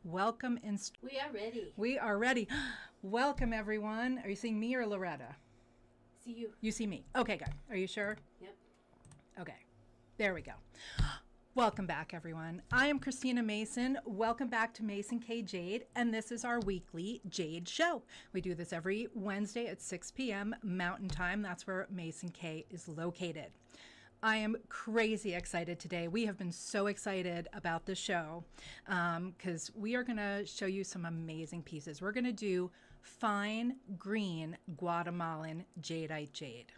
Welcome in. We are ready. We are ready. Welcome, everyone. Are you seeing me or Loretta? See you. You see me. Okay, good. Are you sure? Yep. Okay. There we go. Welcome back, everyone. I am Christina Mason. Welcome back to Mason K. Jade, and this is our weekly Jade show. We do this every Wednesday at 6 p.m. Mountain Time. That's where Mason K is located. I am crazy excited today. We have been so excited about the show because we are going to show you some amazing pieces. We're going to do fine green Guatemalan Jadeite jade.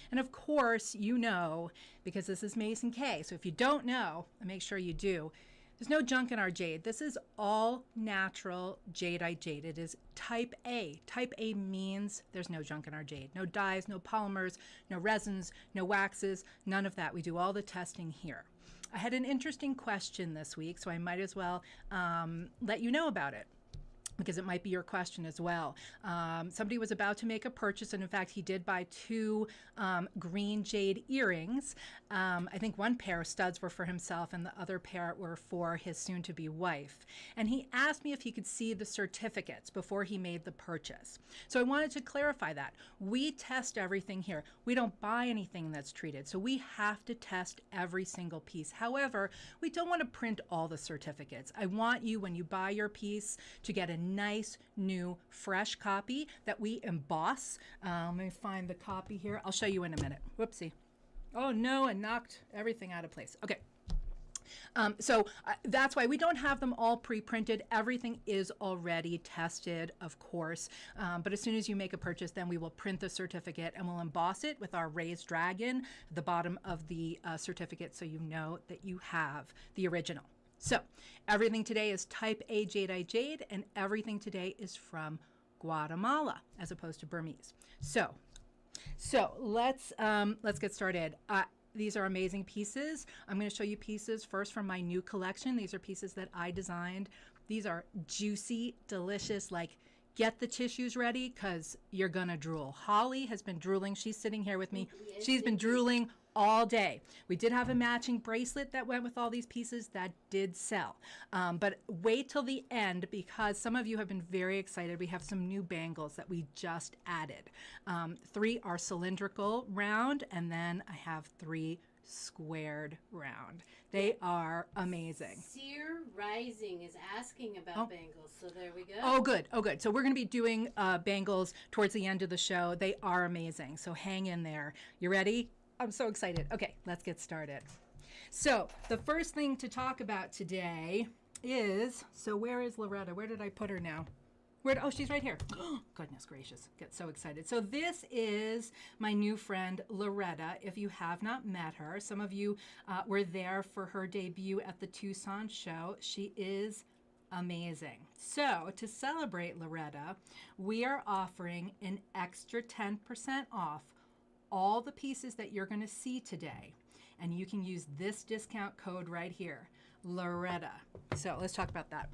And of course, you know, because this is Mason K. So if you don't know, make sure you do. There's no junk in our jade. This is all natural Jadeite jade. It is type A. Type A means there's no junk in our jade. No dyes, no polymers, no resins, no waxes, none of that. We do all the testing here. I had an interesting question this week, so I might as well let you know about it, because it might be your question as well. Somebody was about to make a purchase, and in fact, he did buy two green jade earrings. I think one pair of studs were for himself, and the other pair were for his soon-to-be wife. And he asked me if he could see the certificates before he made the purchase. So I wanted to clarify that. We test everything here. We don't buy anything that's treated, so we have to test every single piece. However, we don't want to print all the certificates. I want you, when you buy your piece, to get a nice new fresh copy that we emboss. Let me find the copy here. I'll show you in a minute. Whoopsie. Oh no, and knocked everything out of place. Okay. So that's why we don't have them all pre-printed. Everything is already tested, of course. But as soon as you make a purchase, then we will print the certificate and we'll emboss it with our raised dragon at the bottom of the certificate, so you know that you have the original. So everything today is type A Jadeite jade, and everything today is from Guatemala as opposed to Burmese. So let's get started. These are amazing pieces. I'm going to show you pieces first from my new collection. These are pieces that I designed. These are juicy, delicious, like, get the tissues ready because you're going to drool. Holly has been drooling. She's sitting here with me. She's been drooling all day. We did have a matching bracelet that went with all these pieces that did sell. But wait till the end, because some of you have been very excited. We have some new bangles that we just added. 3 are cylindrical round, and then I have 3 squared round. They are amazing. Sear Rising is asking about bangles, so there we go. Oh, good. Oh, good. So we're going to be doing bangles towards the end of the show. They are amazing. So hang in there. You ready? I'm so excited. Okay, let's get started. So the first thing to talk about today is, so where is Loretta? Where did I put her now? Oh, she's right here. Oh, goodness gracious. Get so excited. So this is my new friend, Loretta. If you have not met her, some of you were there for her debut at the Tucson show. She is amazing. So to celebrate Loretta, we are offering an extra 10% off all the pieces that you're going to see today. And you can use this discount code right here, Loretta. So let's talk about that.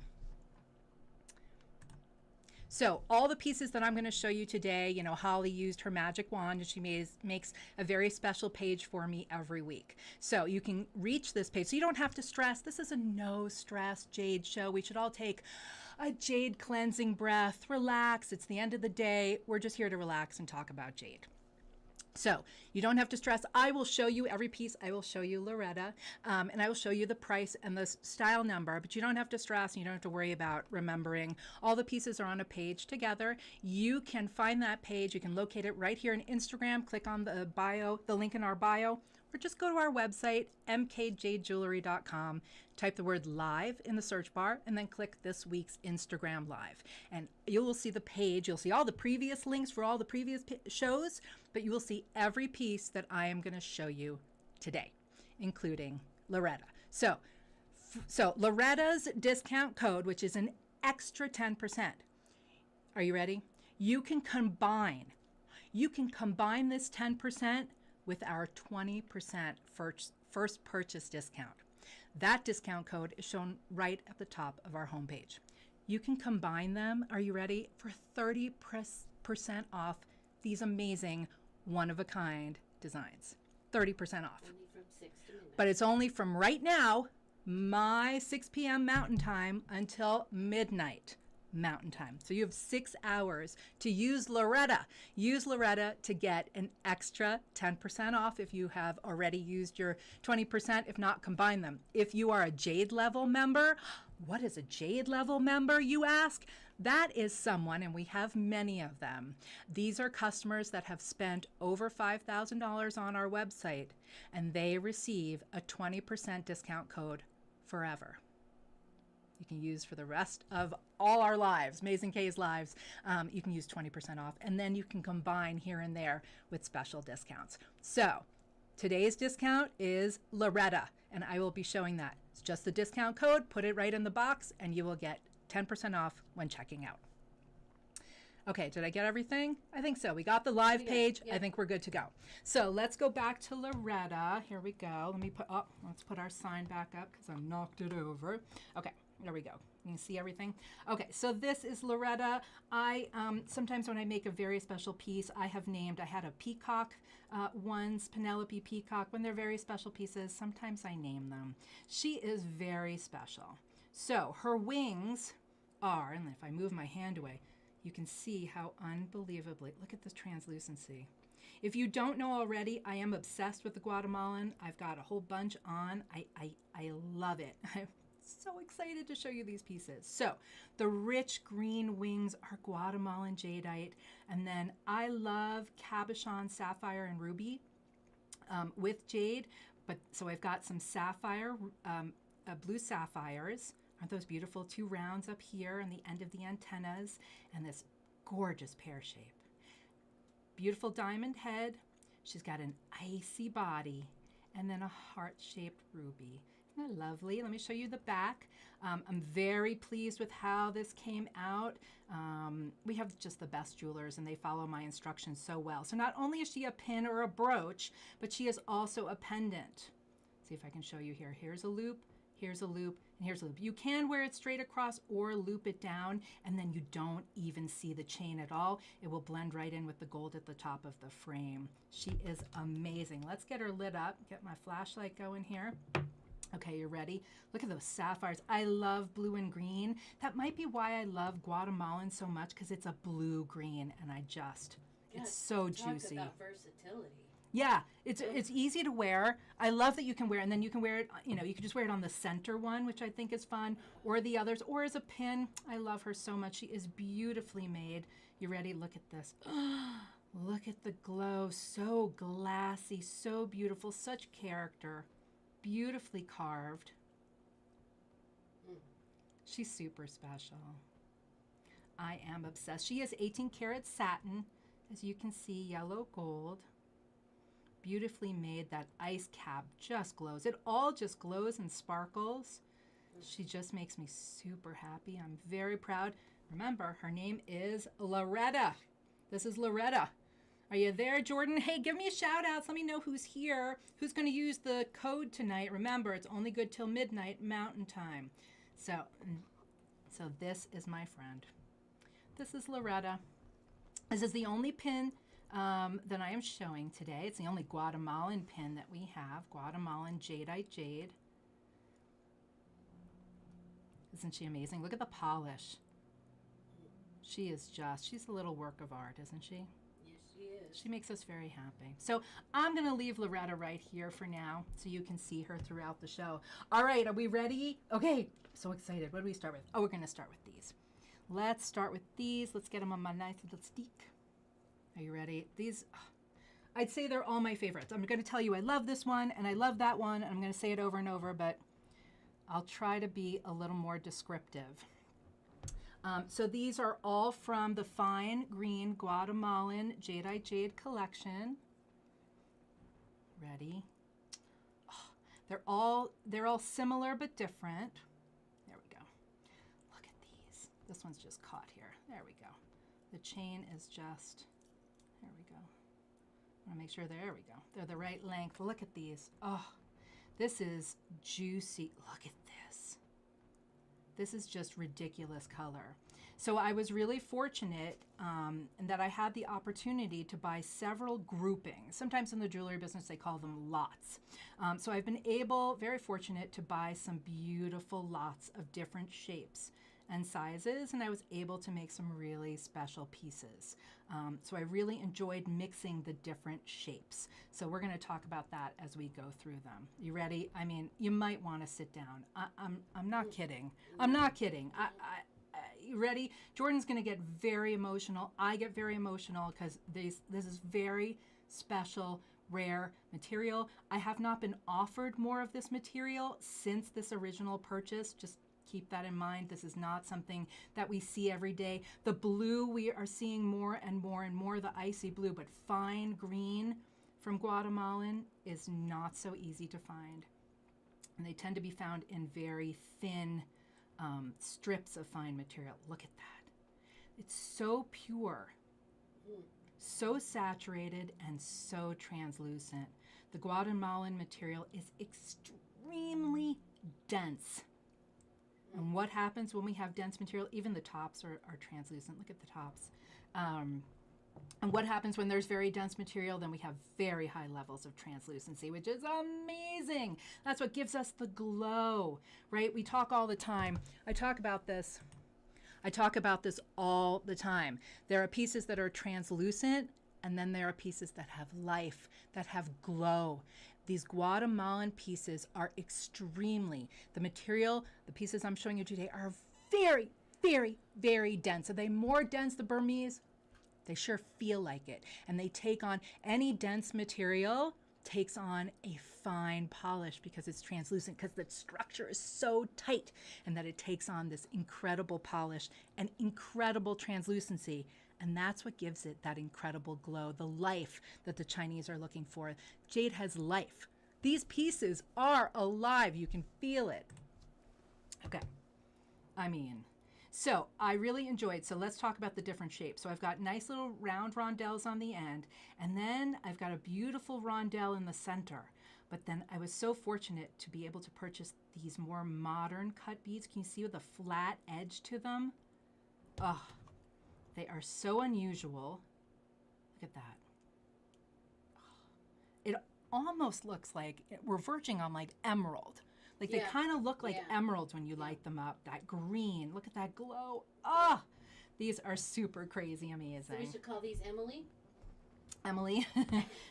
So all the pieces that I'm going to show you today, you know, Holly used her magic wand and she makes a very special page for me every week. So you can reach this page. So you don't have to stress. This is a no stress Jade show. We should all take a Jade cleansing breath, relax. It's the end of the day. We're just here to relax and talk about Jade. So you don't have to stress. I will show you every piece. I will show you Loretta, and I will show you the price and the style number, but you don't have to stress, and you don't have to worry about remembering. All the pieces are on a page together. You can find that page. You can locate it right here in Instagram. Click on the bio, the link in our bio, or just go to our website, mkjjewelry.com. Type the word live in the search bar and then click this week's Instagram live. And you will see the page. You'll see all the previous links for all the previous shows, but you will see every piece that I am going to show you today, including Loretta. So Loretta's discount code, which is an extra 10%. Are you ready? You can combine this 10% with our 20% first purchase discount. That discount code is shown right at the top of our homepage. You can combine them, are you ready, for 30% off these amazing one-of-a-kind designs. 30% off. Only from 6 to midnight. But it's only from right now my 6 p.m. Mountain Time until midnight Mountain Time. So you have 6 hours to use Loretta. Use Loretta to get an extra 10% off if you have already used your 20%. If not, combine them. If you are a Jade level member, what is a Jade level member, you ask? That is someone, and we have many of them. These are customers that have spent over $5,000 on our website, and they receive a 20% discount code forever. You can use for the rest of all our lives, Mason K's lives. You can use 20% off, and then you can combine here and there with special discounts. So today's discount is Loretta, and I will be showing that. It's just the discount code. Put it right in the box, and you will get 10% off when checking out. Okay, did I get everything? I think so. We got the live page. I think we're good to go. So let's go back to Loretta. Here we go. Let's put our sign back up because I knocked it over. Okay, there we go. You can see everything. Okay, so this is Loretta. I sometimes when I make a very special piece, I had a peacock once, Penelope Peacock. When they're very special pieces, sometimes I name them. She is very special. So her wings are, and if I move my hand away, you can see how unbelievably, look at this translucency. If you don't know already, I am obsessed with the Guatemalan. I've got a whole bunch on. I love it. I'm so excited to show you these pieces. So the rich green wings are Guatemalan Jadeite. And then I love cabochon, sapphire, and ruby with jade. So I've got some sapphire, blue sapphires. Aren't those beautiful? 2 rounds up here on the end of the antennas, and this gorgeous pear shape. Beautiful diamond head. She's got an icy body, and then a heart-shaped ruby. Isn't that lovely? Let me show you the back. I'm very pleased with how this came out. We have just the best jewelers, and they follow my instructions so well. So not only is she a pin or a brooch, but she is also a pendant. See if I can show you here. Here's a loop. Here's a loop, and here's a loop. You can wear it straight across or loop it down, and then you don't even see the chain at all. It will blend right in with the gold at the top of the frame. She is amazing. Let's get her lit up. Get my flashlight going here. Okay, you ready? Look at those sapphires. I love blue and green. That might be why I love Guatemalan so much, because it's a blue-green, and it's so juicy. Talk about versatility. Yeah, it's easy to wear. I love that you can wear it, and then you can wear it, you can just wear it on the center one, which I think is fun, or the others, or as a pin. I love her so much. She is beautifully made. You ready? Look at this. Look at the glow. So glassy, so beautiful, such character. Beautifully carved. She's super special. I am obsessed. She is 18 karat satin, as you can see, yellow gold. Beautifully made. That ice cap just glows. It all just glows and sparkles. She just makes me super happy. I'm very proud. Remember, her name is Loretta. This is Loretta. Are you there, Jordan? Hey, give me a shout out. Let me know who's here, who's going to use the code tonight. Remember, it's only good till midnight Mountain Time. So this is my friend. This is Loretta. This is the only pin that I am showing today. It's the only Guatemalan pin that we have. Guatemalan Jadeite Jade. Isn't she amazing? Look at the polish. She's a little work of art, isn't she? Yes, she is. She makes us very happy. So I'm going to leave Loretta right here for now so you can see her throughout the show. All right, are we ready? Okay, so excited. What do we start with? Oh, we're going to start with these. Let's start with these. Let's get them on my nice little stick. Are you ready? These, I'd say they're all my favorites. I'm going to tell you I love this one and I love that one, and I'm going to say it over and over, but I'll try to be a little more descriptive. So these are all from the fine green Guatemalan Jadeite Jade collection. Ready? Oh, they're all similar but different. There we go. Look at these. This one's just caught here. There we go. The chain is just, there we go. I want to make sure, there we go. They're the right length. Look at these. Oh, this is juicy. Look at this. This is just ridiculous color. So I was really fortunate in that I had the opportunity to buy several groupings. Sometimes in the jewelry business, they call them lots. So I've been very fortunate to buy some beautiful lots of different shapes and sizes, and I was able to make some really special pieces. So I really enjoyed mixing the different shapes. So we're going to talk about that as we go through them. You ready? I mean, you might want to sit down. I'm not kidding. I'm not kidding. You ready? Jordan's going to get very emotional. I get very emotional because this is very special, rare material. I have not been offered more of this material since this original purchase. Just keep that in mind. This is not something that we see every day. The blue we are seeing more and more and more, the icy blue, but fine green from Guatemalan is not so easy to find. And they tend to be found in very thin strips of fine material. Look at that. It's so pure, so saturated, and so translucent. The Guatemalan material is extremely dense. And what happens when we have dense material? Even the tops are translucent. Look at the tops. And what happens when there's very dense material? Then we have very high levels of translucency, which is amazing. That's what gives us the glow, right? We talk all the time. I talk about this all the time. There are pieces that are translucent, and then there are pieces that have life, that have glow. These Guatemalan pieces are extremely, the pieces I'm showing you today are very, very, very dense. Are they more dense than Burmese? They sure feel like it. And they take on, any dense material takes on a fine polish because it's translucent, because the structure is so tight, and that it takes on this incredible polish and incredible translucency. And that's what gives it that incredible glow, the life that the Chinese are looking for. Jade has life. These pieces are alive. You can feel it. Okay. So I really enjoyed, so let's talk about the different shapes. So I've got nice little round rondelles on the end, and then I've got a beautiful rondelle in the center. But then I was so fortunate to be able to purchase these more modern cut beads. Can you see with a flat edge to them? Oh, they are so unusual. Look at that. It almost looks like, we're verging on like emerald. Like they kind of look like emeralds when you light them up. That green, look at that glow. Ah, these are super crazy amazing. So we should call these Emily.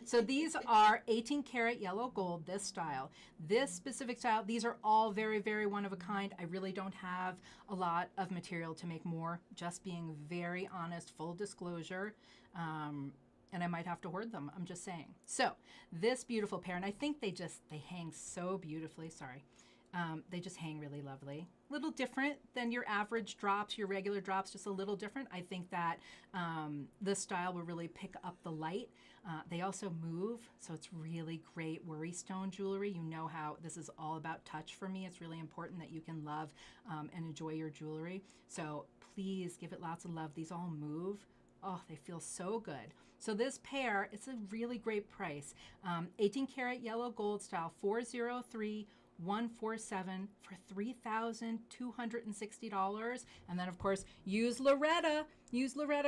So these are 18 karat yellow gold, this style. This specific style, these are all very, very one of a kind. I really don't have a lot of material to make more, just being very honest, full disclosure. And I might have to hoard them, I'm just saying. So this beautiful pair, and I think they hang so beautifully, sorry. They just hang really lovely. Little different than your average drops, your regular drops, just a little different. I think that this style will really pick up the light. They also move, so it's really great worry stone jewelry. You know how this is all about touch for me. It's really important that you can love and enjoy your jewelry. So please give it lots of love. These all move. Oh, they feel so good. So this pair, it's a really great price. 18 karat yellow gold style, 403147 for $3,260. And then of course, use Loretta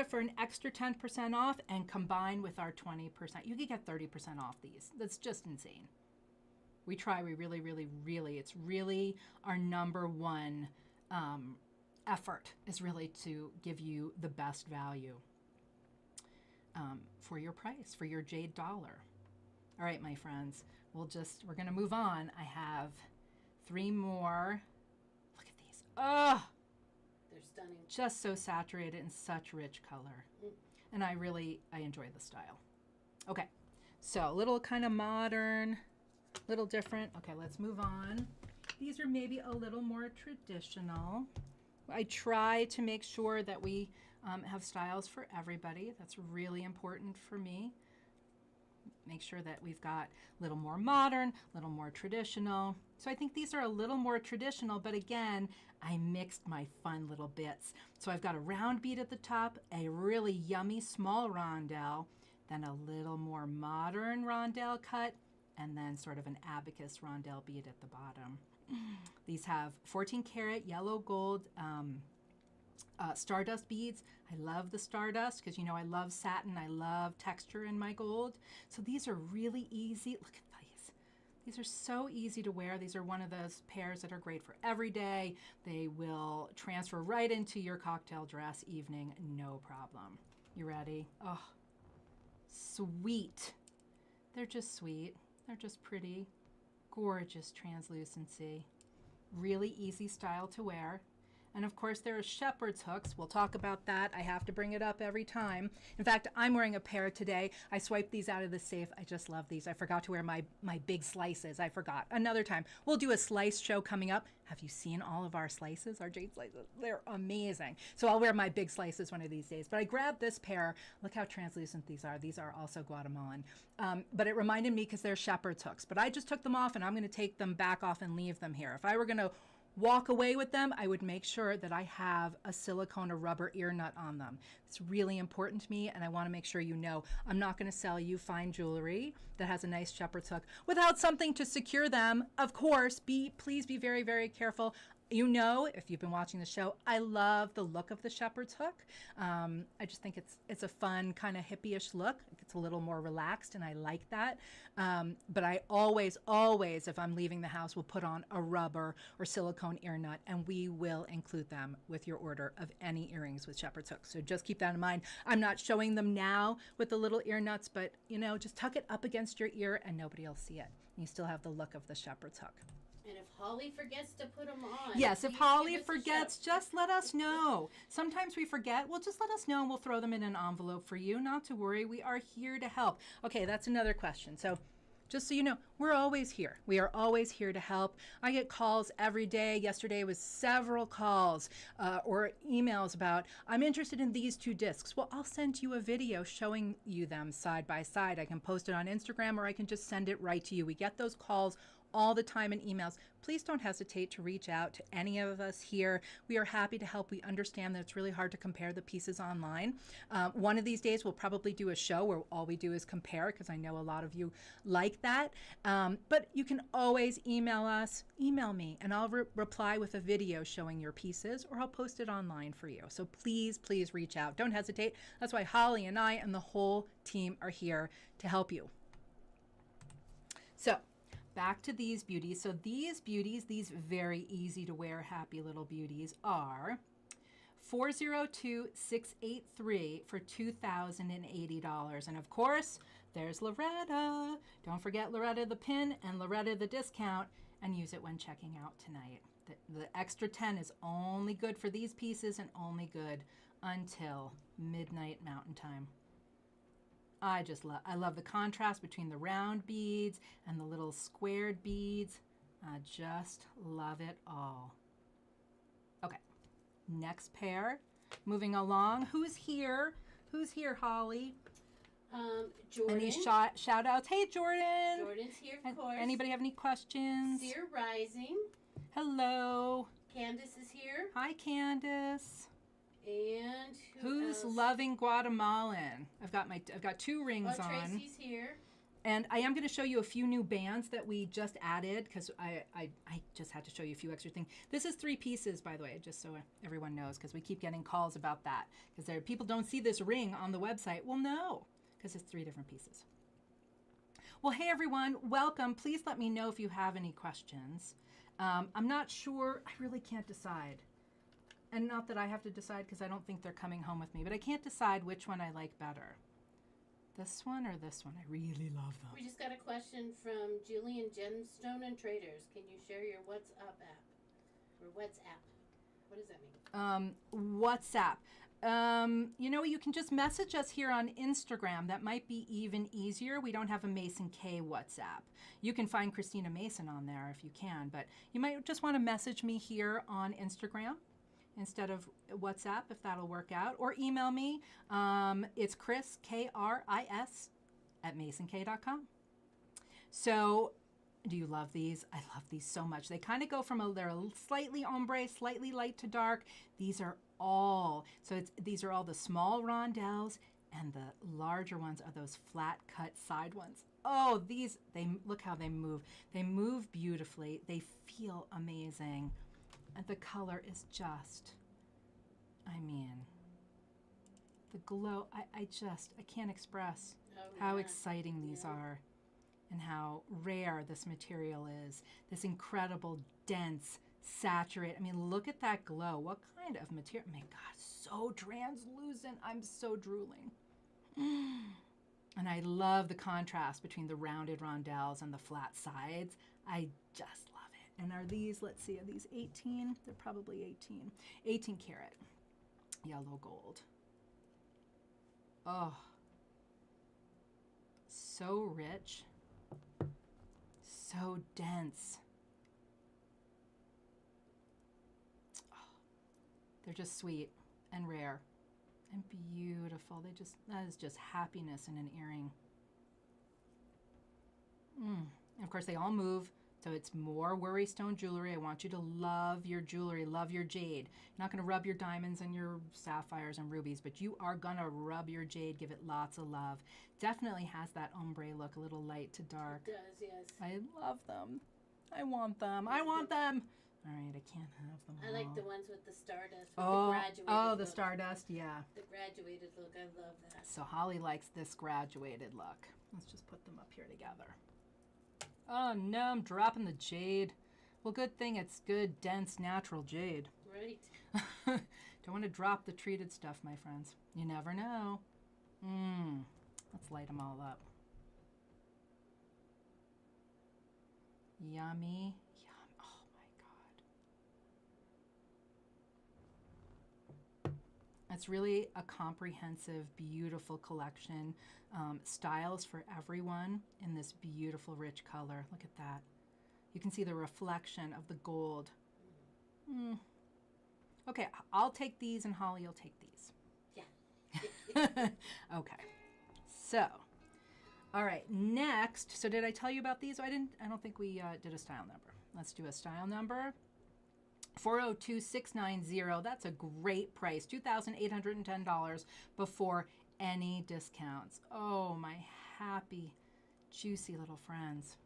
for an extra 10% off, and combine with our 20%. You could get 30% off these. That's just insane. We really, really, really, it's really our number one effort is really to give you the best value for your price, for your Jade dollar. All right, my friends, we're going to move on. I have 3 more. Look at these. Oh, they're stunning. Just so saturated and such rich color. And I enjoy the style. Okay, so a little kind of modern, little different. Okay, let's move on. These are maybe a little more traditional. I try to make sure that we have styles for everybody. That's really important for me. Make sure that we've got a little more modern, a little more traditional. So I think these are a little more traditional, but again, I mixed my fun little bits. So I've got a round bead at the top, a really yummy small rondelle, then a little more modern rondelle cut, and then sort of an abacus rondelle bead at the bottom. These have 14 karat yellow gold stardust beads. I love the stardust because, you know, I love satin. I love texture in my gold. So these are really easy. Look at these. These are so easy to wear. These are one of those pairs that are great for every day. They will transfer right into your cocktail dress evening, no problem. You ready? Oh, sweet. They're just sweet. They're just pretty. Gorgeous translucency. Really easy style to wear. And of course there are shepherd's hooks. We'll talk about that. I have to bring it up every time. In fact, I'm wearing a pair today. I swiped these out of the safe. I just love these. I forgot to wear my big slices. I forgot. Another time. We'll do a slice show coming up. Have you seen all of our slices, our Jade slices? They're amazing. So I'll wear my big slices one of these days. But I grabbed this pair. Look how translucent these are. These are also Guatemalan. But it reminded me because they're shepherd's hooks. But I just took them off and I'm going to take them back off and leave them here. If I were going to walk away with them, I would make sure that I have a silicone or rubber ear nut on them. It's really important to me, and I want to make sure you know I'm not going to sell you fine jewelry that has a nice shepherd's hook without something to secure them. Of course, please be very, very careful. You know, if you've been watching the show, I love the look of the shepherd's hook. I just think it's a fun kind of hippie-ish look. It's a little more relaxed, and I like that. But I always, if I'm leaving the house, will put on a rubber or silicone ear nut, and we will include them with your order of any earrings with shepherd's hooks. So just keep that in mind. I'm not showing them now with the little ear nuts, but you know, just tuck it up against your ear, and nobody will see it. You still have the look of the shepherd's hook. And if Holly forgets to put them on. Yes, if Holly forgets, just let us know. Sometimes we forget. Well, just let us know and we'll throw them in an envelope for you. Not to worry. We are here to help. Okay, that's another question. So just so you know, we're always here. We are always here to help. I get calls every day. Yesterday was several calls or emails about, I'm interested in these two discs. Well, I'll send you a video showing you them side by side. I can post it on Instagram or I can just send it right to you. We get those calls all the time in emails. Please don't hesitate to reach out to any of us here. We are happy to help. We understand that it's really hard to compare the pieces online. One of these days we'll probably do a show where all we do is compare, because I know a lot of you like that. But you can always email us, email me, and I'll reply with a video showing your pieces, or I'll post it online for you. So please, please reach out. Don't hesitate. That's why Holly and I and the whole team are here to help you. So back to these beauties. So these beauties, these very easy to wear happy little beauties, are 402683 for $2,080. And of course, there's Loretta. Don't forget Loretta the pin and Loretta the discount, and use it when checking out tonight. The extra 10 is only good for these pieces and only good until midnight Mountain Time. I love the contrast between the round beads and the little squared beads. I just love it all. Okay, next pair. Moving along. Who's here? Who's here, Holly? Jordan. Any shout outs? Hey, Jordan. Jordan's here, of course. Anybody have any questions? Sear Rising. Hello. Candace is here. Hi, Candace. And who's else? loving Guatemalan? I've got two rings on. Tracy's here. And I am going to show you a few new bands that we just added, because I just had to show you a few extra things. This is 3 pieces, by the way, just so everyone knows, because we keep getting calls about that. Because people don't see this ring on the website. Well, no, because it's 3 different pieces. Well, hey, everyone. Welcome. Please let me know if you have any questions. I'm not sure. I really can't decide. And not that I have to decide, because I don't think they're coming home with me, but I can't decide which one I like better. This one or this one? I really love them. We just got a question from Julian Gemstone and Traders. Can you share your WhatsApp app? Or WhatsApp? What does that mean? WhatsApp. You know, you can just message us here on Instagram. That might be even easier. We don't have a Mason K WhatsApp. You can find Christina Mason on there if you can, but you might just want to message me here on Instagram instead of WhatsApp, if that'll work out, or email me. It's Chris, K-R-I-S, @masonk.com. So, do you love these? I love these so much. They kind of go from they're slightly ombre, slightly light to dark. These are all these are all the small rondelles, and the larger ones are those flat cut side ones. Oh, these, look how they move. They move beautifully. They feel amazing. And the color is just, I mean, the glow, I can't express how exciting these are and how rare this material is. This incredible, dense, saturated. I mean, look at that glow. What kind of material? My God, so translucent. I'm so drooling. And I love the contrast between the rounded rondelles and the flat sides. I just love it. And are these, let's see, are these 18? They're probably 18. 18 karat yellow gold. Oh, so rich, so dense. Oh, they're just sweet and rare and beautiful. That is just happiness in an earring. Of course, they all move, so it's more worry stone jewelry. I want you to love your jewelry, love your jade. You're not going to rub your diamonds and your sapphires and rubies, but you are going to rub your jade, give it lots of love. Definitely has that ombre look, a little light to dark. It does, yes. I love them. I want them. I want them. All right, I can't have them all. I like the ones with the stardust. With Oh, the graduated the look. stardust, yeah. The graduated look, I love that. So Holly likes this graduated look. Let's just put them up here together. Oh no, I'm dropping the jade. Well, good thing it's good, dense, natural jade. Right. Don't want to drop the treated stuff, my friends. You never know. Let's light them all up. Yummy. Yum. Oh my God. It's really a comprehensive, beautiful collection. Styles for everyone in this beautiful, rich color. Look at that. You can see the reflection of the gold. Okay, I'll take these and Holly, you'll take these. Yeah. Okay. So, all right, next. So did I tell you about these? I don't think we did a style number. Let's do a style number. 402690. That's a great price. $2,810 before any discounts. Oh, my happy, juicy little friends.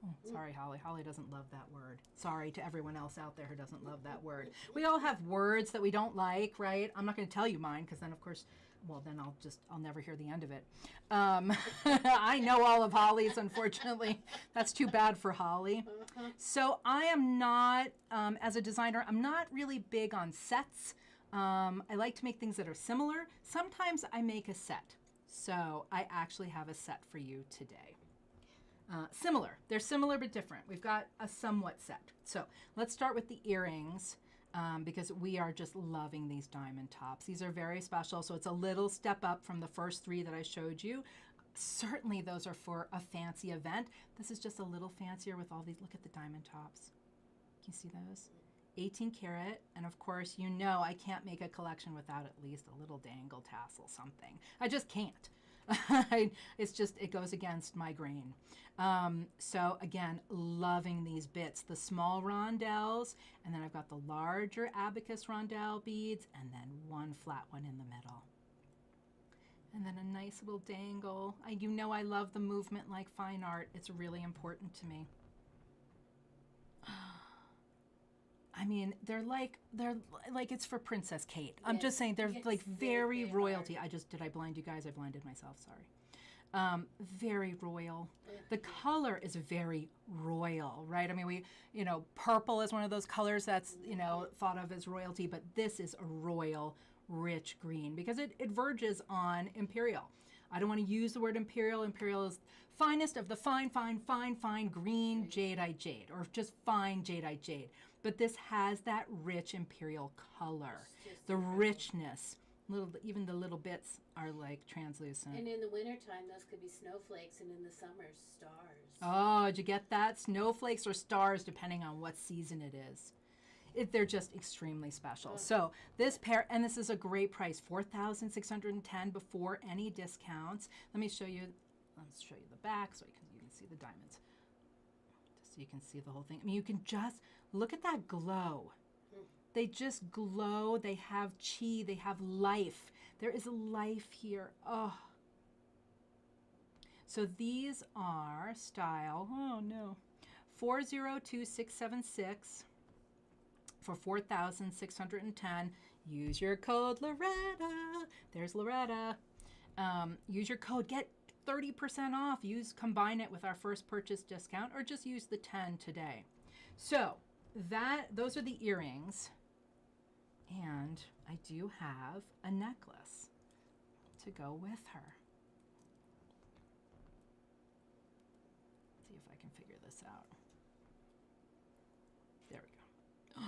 Oh, sorry, Holly. Holly doesn't love that word. Sorry to everyone else out there who doesn't love that word. We all have words that we don't like, right? I'm not going to tell you mine because then, of course, well, then I'll never hear the end of it. I know all of Holly's, unfortunately. That's too bad for Holly. So I am not, as a designer, I'm not really big on sets. I like to make things that are similar. Sometimes I make a set. So I actually have a set for you today. Similar. They're similar but different. We've got a somewhat set. So let's start with the earrings. Because we are just loving these diamond tops. These are very special, so it's a little step up from the first three that I showed you. Certainly those are for a fancy event. This is just a little fancier with all these. Look at the diamond tops. Can you see those? 18 karat, and of course, you know I can't make a collection without at least a little dangle tassel, something. I just can't. It's just, it goes against my grain. So again, loving these bits, the small rondelles, and then I've got the larger abacus rondelle beads, and then one flat one in the middle. And then a nice little dangle. You know I love the movement like fine art. It's really important to me. I mean, they're like it's for Princess Kate. I'm just saying they're like very royalty. Did I blind you guys? I blinded myself, sorry. Very royal. The color is very royal, right? I mean, purple is one of those colors that's, thought of as royalty, but this is a royal, rich green because it verges on imperial. I don't want to use the word imperial. Imperial is finest of the fine green jadeite jade, or just fine jadeite jade. But this has that rich imperial color, the richness. Even the little bits are like translucent. And in the wintertime, those could be snowflakes, and in the summer, stars. Oh, did you get that? Snowflakes or stars, depending on what season it is. They're just extremely special. So this pair, and this is a great price, $4,610 before any discounts. Let's show you the back so you can see the diamonds. Just so you can see the whole thing. I mean, you can just look at that glow. They just glow. They have chi. They have life. There is life here. Oh. So these are style, 402676 for 4,610. Use your code Loretta. There's Loretta. Use your code. Get 30% off. Combine it with our first purchase discount, or just use the 10 today. So those are the earrings. And I do have a necklace to go with her. See if I can figure this out. There we go.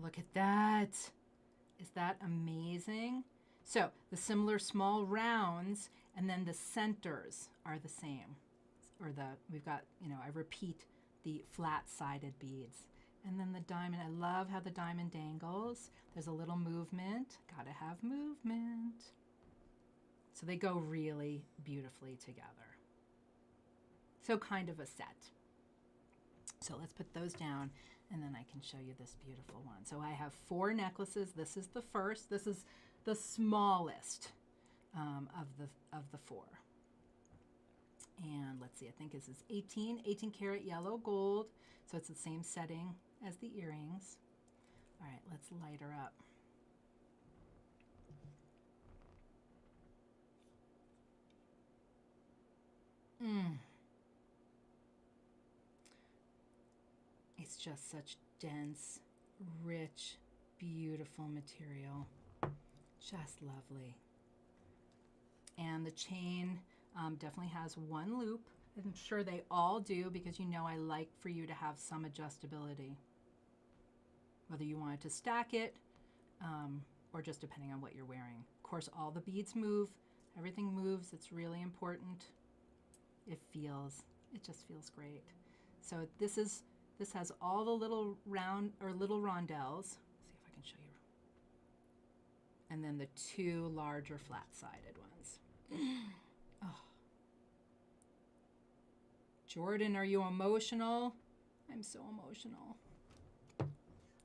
Look at that. Is that amazing? So the similar small rounds, and then the centers are the same. We've got, I repeat the flat-sided beads. And then the diamond, I love how the diamond dangles. There's a little movement. Gotta have movement. So they go really beautifully together. So kind of a set. So let's put those down, and then I can show you this beautiful one. So I have 4 necklaces. This is the first. This is the smallest of the 4. And let's see, I think this is 18 karat yellow gold. So it's the same setting as the earrings. All right, let's light her up. It's just such dense, rich, beautiful material. Just lovely. And the chain definitely has 1 loop. I'm sure they all do, because I like for you to have some adjustability. Whether you want to stack it or just depending on what you're wearing. Of course, all the beads move. Everything moves. It's really important. It just feels great. So this has all the little little rondelles. Let's see if I can show you. And then the 2 larger flat-sided ones. Oh. Jordan, are you emotional? I'm so emotional.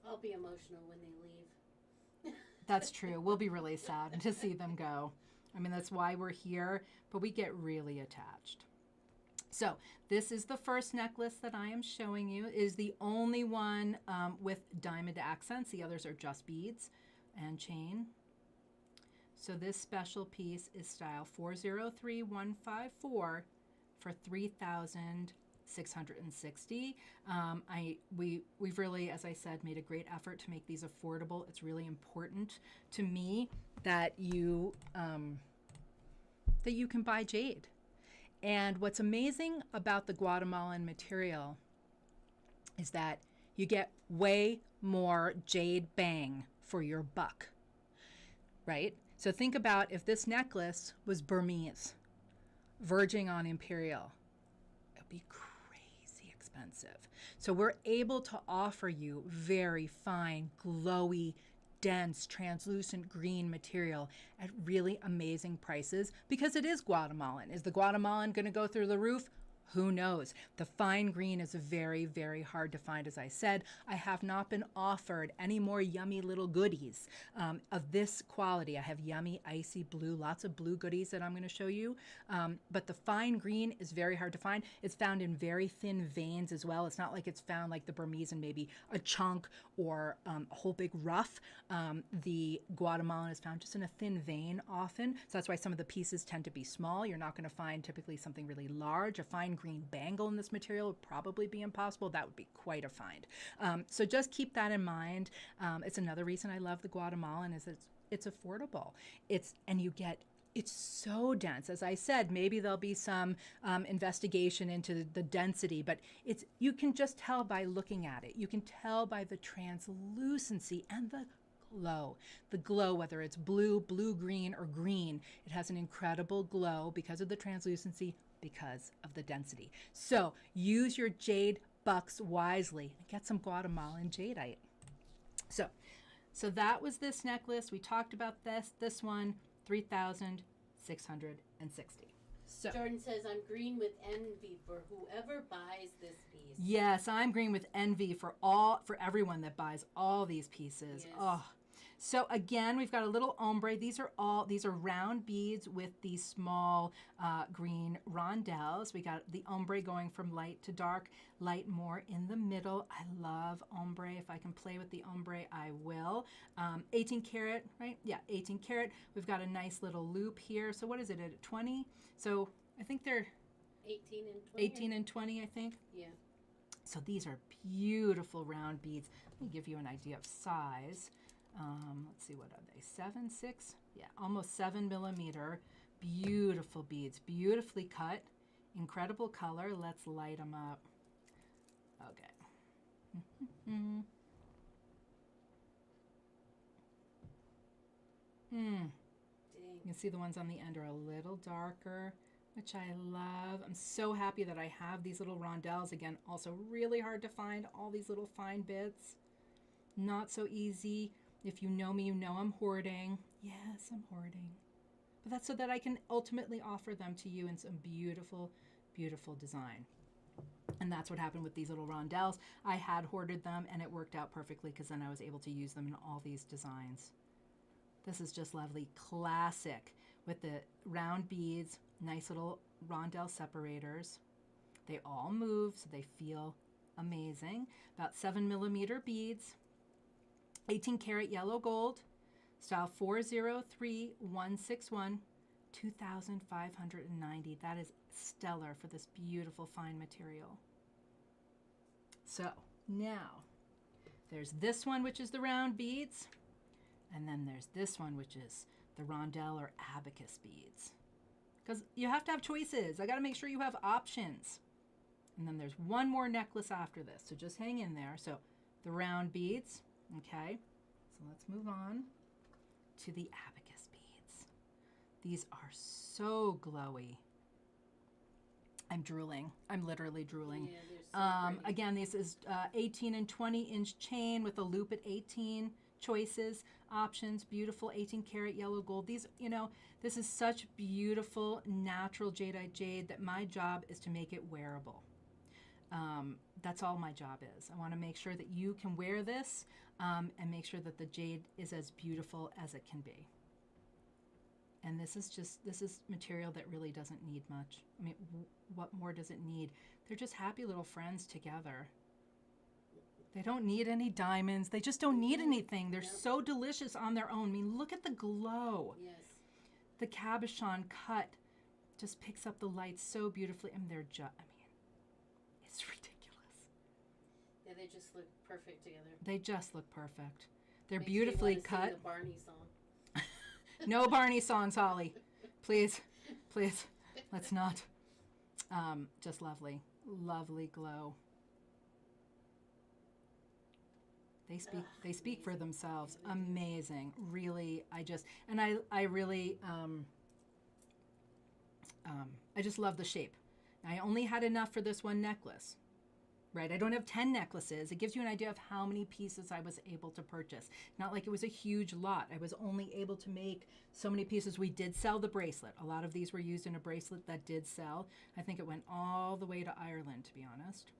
I'll be emotional when they leave. That's true. We'll be really sad to see them go. I mean, that's why we're here, but we get really attached. So this is the first necklace that I am showing you. It is the only one with diamond accents. The others are just beads and chain. So this special piece is style 403154 for 3,660. We've really, as I said, made a great effort to make these affordable. It's really important to me that you can buy jade. And what's amazing about the Guatemalan material is that you get way more jade bang for your buck, right? So think about if this necklace was Burmese, verging on imperial, it would be crazy expensive. So we're able to offer you very fine, glowy, dense, translucent green material at really amazing prices because it is Guatemalan. Is the Guatemalan going to go through the roof? Who knows? The fine green is very, very hard to find, as I said. I have not been offered any more yummy little goodies of this quality. I have yummy, icy blue, lots of blue goodies that I'm going to show you. But the fine green is very hard to find. It's found in very thin veins as well. It's not like it's found like the Burmese in maybe a chunk or a whole big rough. The Guatemalan is found just in a thin vein often. So that's why some of the pieces tend to be small. You're not going to find typically something really large. A fine green bangle in this material would probably be impossible. That would be quite a find. So just keep that in mind. It's another reason I love the Guatemalan is it's affordable. It's so dense. As I said, maybe there'll be some investigation into the density, but you can just tell by looking at it. You can tell by the translucency and the glow. The glow, whether it's blue, blue-green, or green, it has an incredible glow because of the translucency, because of the density. So use your jade bucks wisely and get some Guatemalan jadeite. So that was this necklace. We talked about this one, 3,660. So Jordan says, I'm green with envy for whoever buys this piece. Yes, I'm green with envy for everyone that buys all these pieces. Yes. Oh, So again, we've got a little ombre. These are round beads with these small green rondelles. We got the ombre going from light to dark, light more in the middle. I love ombre. If I can play with the ombre, I will. 18 karat, right? Yeah, 18 karat. We've got a nice little loop here. So what is it at 20? So I think they're 18 and 20. 18 and 20, I think. Yeah. So these are beautiful round beads. Let me give you an idea of size. Let's see, what are they? 7, 6? Yeah, almost 7 millimeter. Beautiful beads, beautifully cut, incredible color. Let's light them up. Okay. Dang. You can see the ones on the end are a little darker, which I love. I'm so happy that I have these little rondelles. Again, also really hard to find all these little fine bits. Not so easy. If you know me, you know I'm hoarding. Yes, I'm hoarding. But that's so that I can ultimately offer them to you in some beautiful, beautiful design. And that's what happened with these little rondelles. I had hoarded them and it worked out perfectly because then I was able to use them in all these designs. This is just lovely. Classic with the round beads, nice little rondelle separators. They all move, so they feel amazing. About 7 millimeter beads. 18 karat yellow gold, style 403161, 2,590. That is stellar for this beautiful fine material. So now there's this one, which is the round beads, and then there's this one, which is the rondelle or abacus beads. Because you have to have choices. I got to make sure you have options. And then there's one more necklace after this, so just hang in there. So the round beads. Okay, so let's move on to the abacus beads. These are so glowy. I'm drooling. I'm literally drooling. Yeah, they're so pretty. Again, this is 18 and 20 inch chain with a loop at 18. Choices, options, beautiful 18 karat yellow gold. These, you know, this is such beautiful natural jadeite jade that my job is to make it wearable. That's all my job is. I want to make sure that you can wear this and make sure that the jade is as beautiful as it can be. And this is material that really doesn't need much. I mean, what more does it need? They're just happy little friends together. They don't need any diamonds. They just don't need anything. They're so delicious on their own. I mean, look at the glow. Yes. The cabochon cut just picks up the light so beautifully. And they're just, I mean, it's ridiculous. Yeah, they just look perfect together. They just look perfect. They're Makes beautifully me wanna cut. sing the Barney song. No Barney songs, Holly. Please, please, let's not. Just lovely, lovely glow. They speak for themselves. Amazing, really. I really, I just love the shape. I only had enough for this one necklace. Right, I don't have 10 necklaces. It gives you an idea of how many pieces I was able to purchase. Not like it was a huge lot. I was only able to make so many pieces. We did sell the bracelet. A lot of these were used in a bracelet that did sell. I think it went all the way to Ireland, to be honest.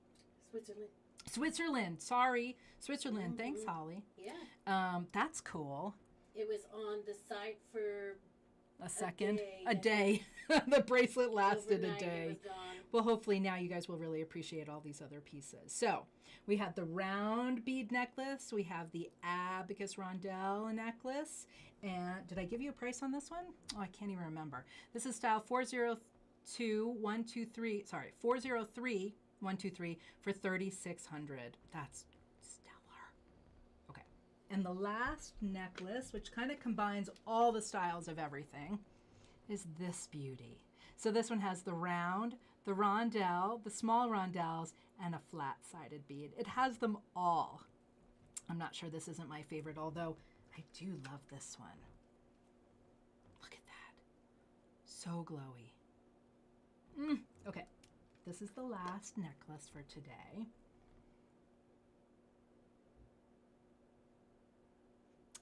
Switzerland, sorry. Switzerland, Mm-hmm. Thanks, Holly. Yeah. That's cool. It was on the site for A day. The bracelet lasted overnight. a day. It was gone. Well, hopefully now you guys will really appreciate all these other pieces. So we had the round bead necklace. We have the abacus rondelle necklace. And did I give you a price on this one? Oh, I can't even remember. This is style 403123. Sorry, 403123 for $3,600. That's stellar. Okay. And the last necklace, which kind of combines all the styles of everything, is this beauty. So this one has the round, the rondelle, the small rondelles, and a flat-sided bead. It has them all. I'm not sure this isn't my favorite, although I do love this one. Look at that. So glowy. Okay, this is the last necklace for today.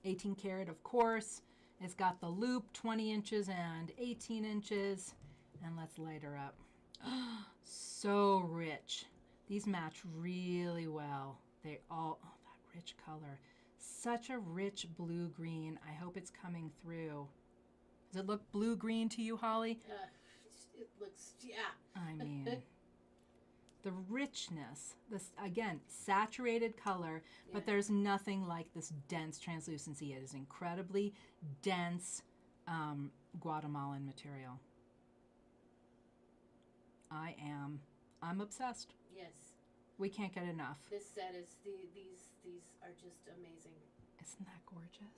18 karat, of course. It's got the loop, 20 inches and 18 inches. And let's light her up. So rich. These match really well. They all, oh, that rich color. Such a rich blue-green. I hope it's coming through. Does it look blue-green to you, Holly? It looks, yeah. I mean, the richness, this, again, saturated color, but there's nothing like this dense translucency. It is incredibly dense Guatemalan material. I'm obsessed. Yes. We can't get enough. This set is, these are just amazing. Isn't that gorgeous?